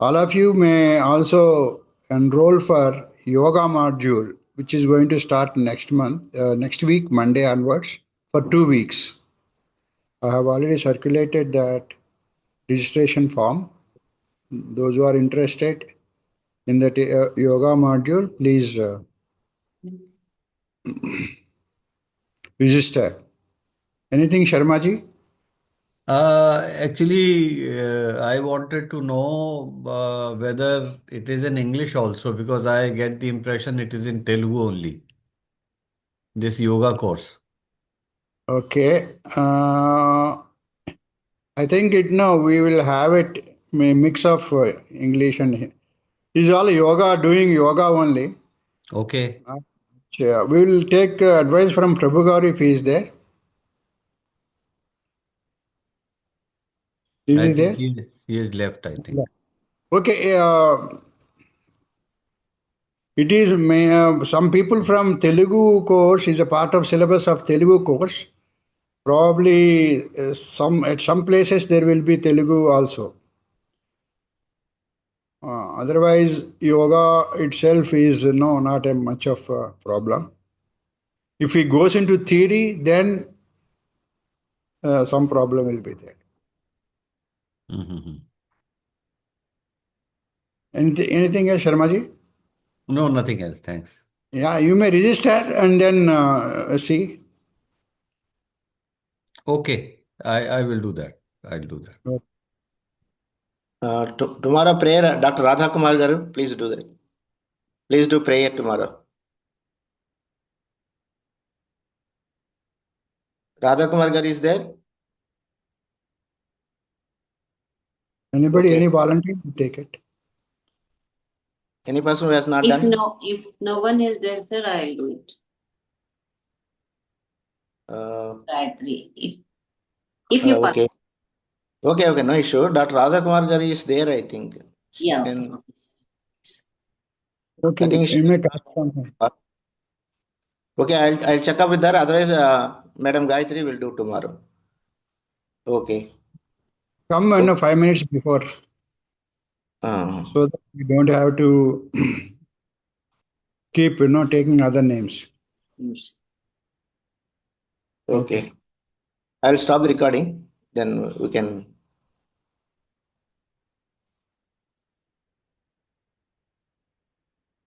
All of you may also enroll for yoga module, which is going to start next week, Monday onwards, for 2 weeks. I have already circulated that registration form. Those who are interested in that yoga module, please register. Anything, Sharmaji? Actually, I wanted to know whether it is in English also, because I get the impression it is in Telugu only, this yoga course. Okay. I think we will have it mix of English and is all yoga, doing yoga only. Okay. We will take advice from Prabhu Garu if he is there. Is I he think there? he is left, I think. Okay. It is some people from Telugu course is a part of syllabus of Telugu course. Probably at some places there will be Telugu also. Otherwise, yoga itself is not a much of a problem. If he goes into theory, then some problem will be there. Mm-hmm. Anything else, Sharmaji? No, nothing else. Thanks. Yeah, you may register and then see. Okay, I will do that. I'll do that. Tomorrow prayer, Dr. Radha Kumar garu, please do that. Please do prayer tomorrow. Radha Kumar garu is there? Anybody, Okay. any volunteer to take it? Any person who has not If done? if no one is there, sir, I'll do it. Gayatri. If you Okay. Okay, no issue. Dr. Radha Kumar garu is there, I think. Yeah. Okay, I think you may cast on her. Okay, I'll check up with her. Otherwise, Madam Gayatri will do tomorrow. Okay. Come 5 minutes before, so that we don't have to keep taking other names. Yes. Okay. I'll stop the recording. Then we can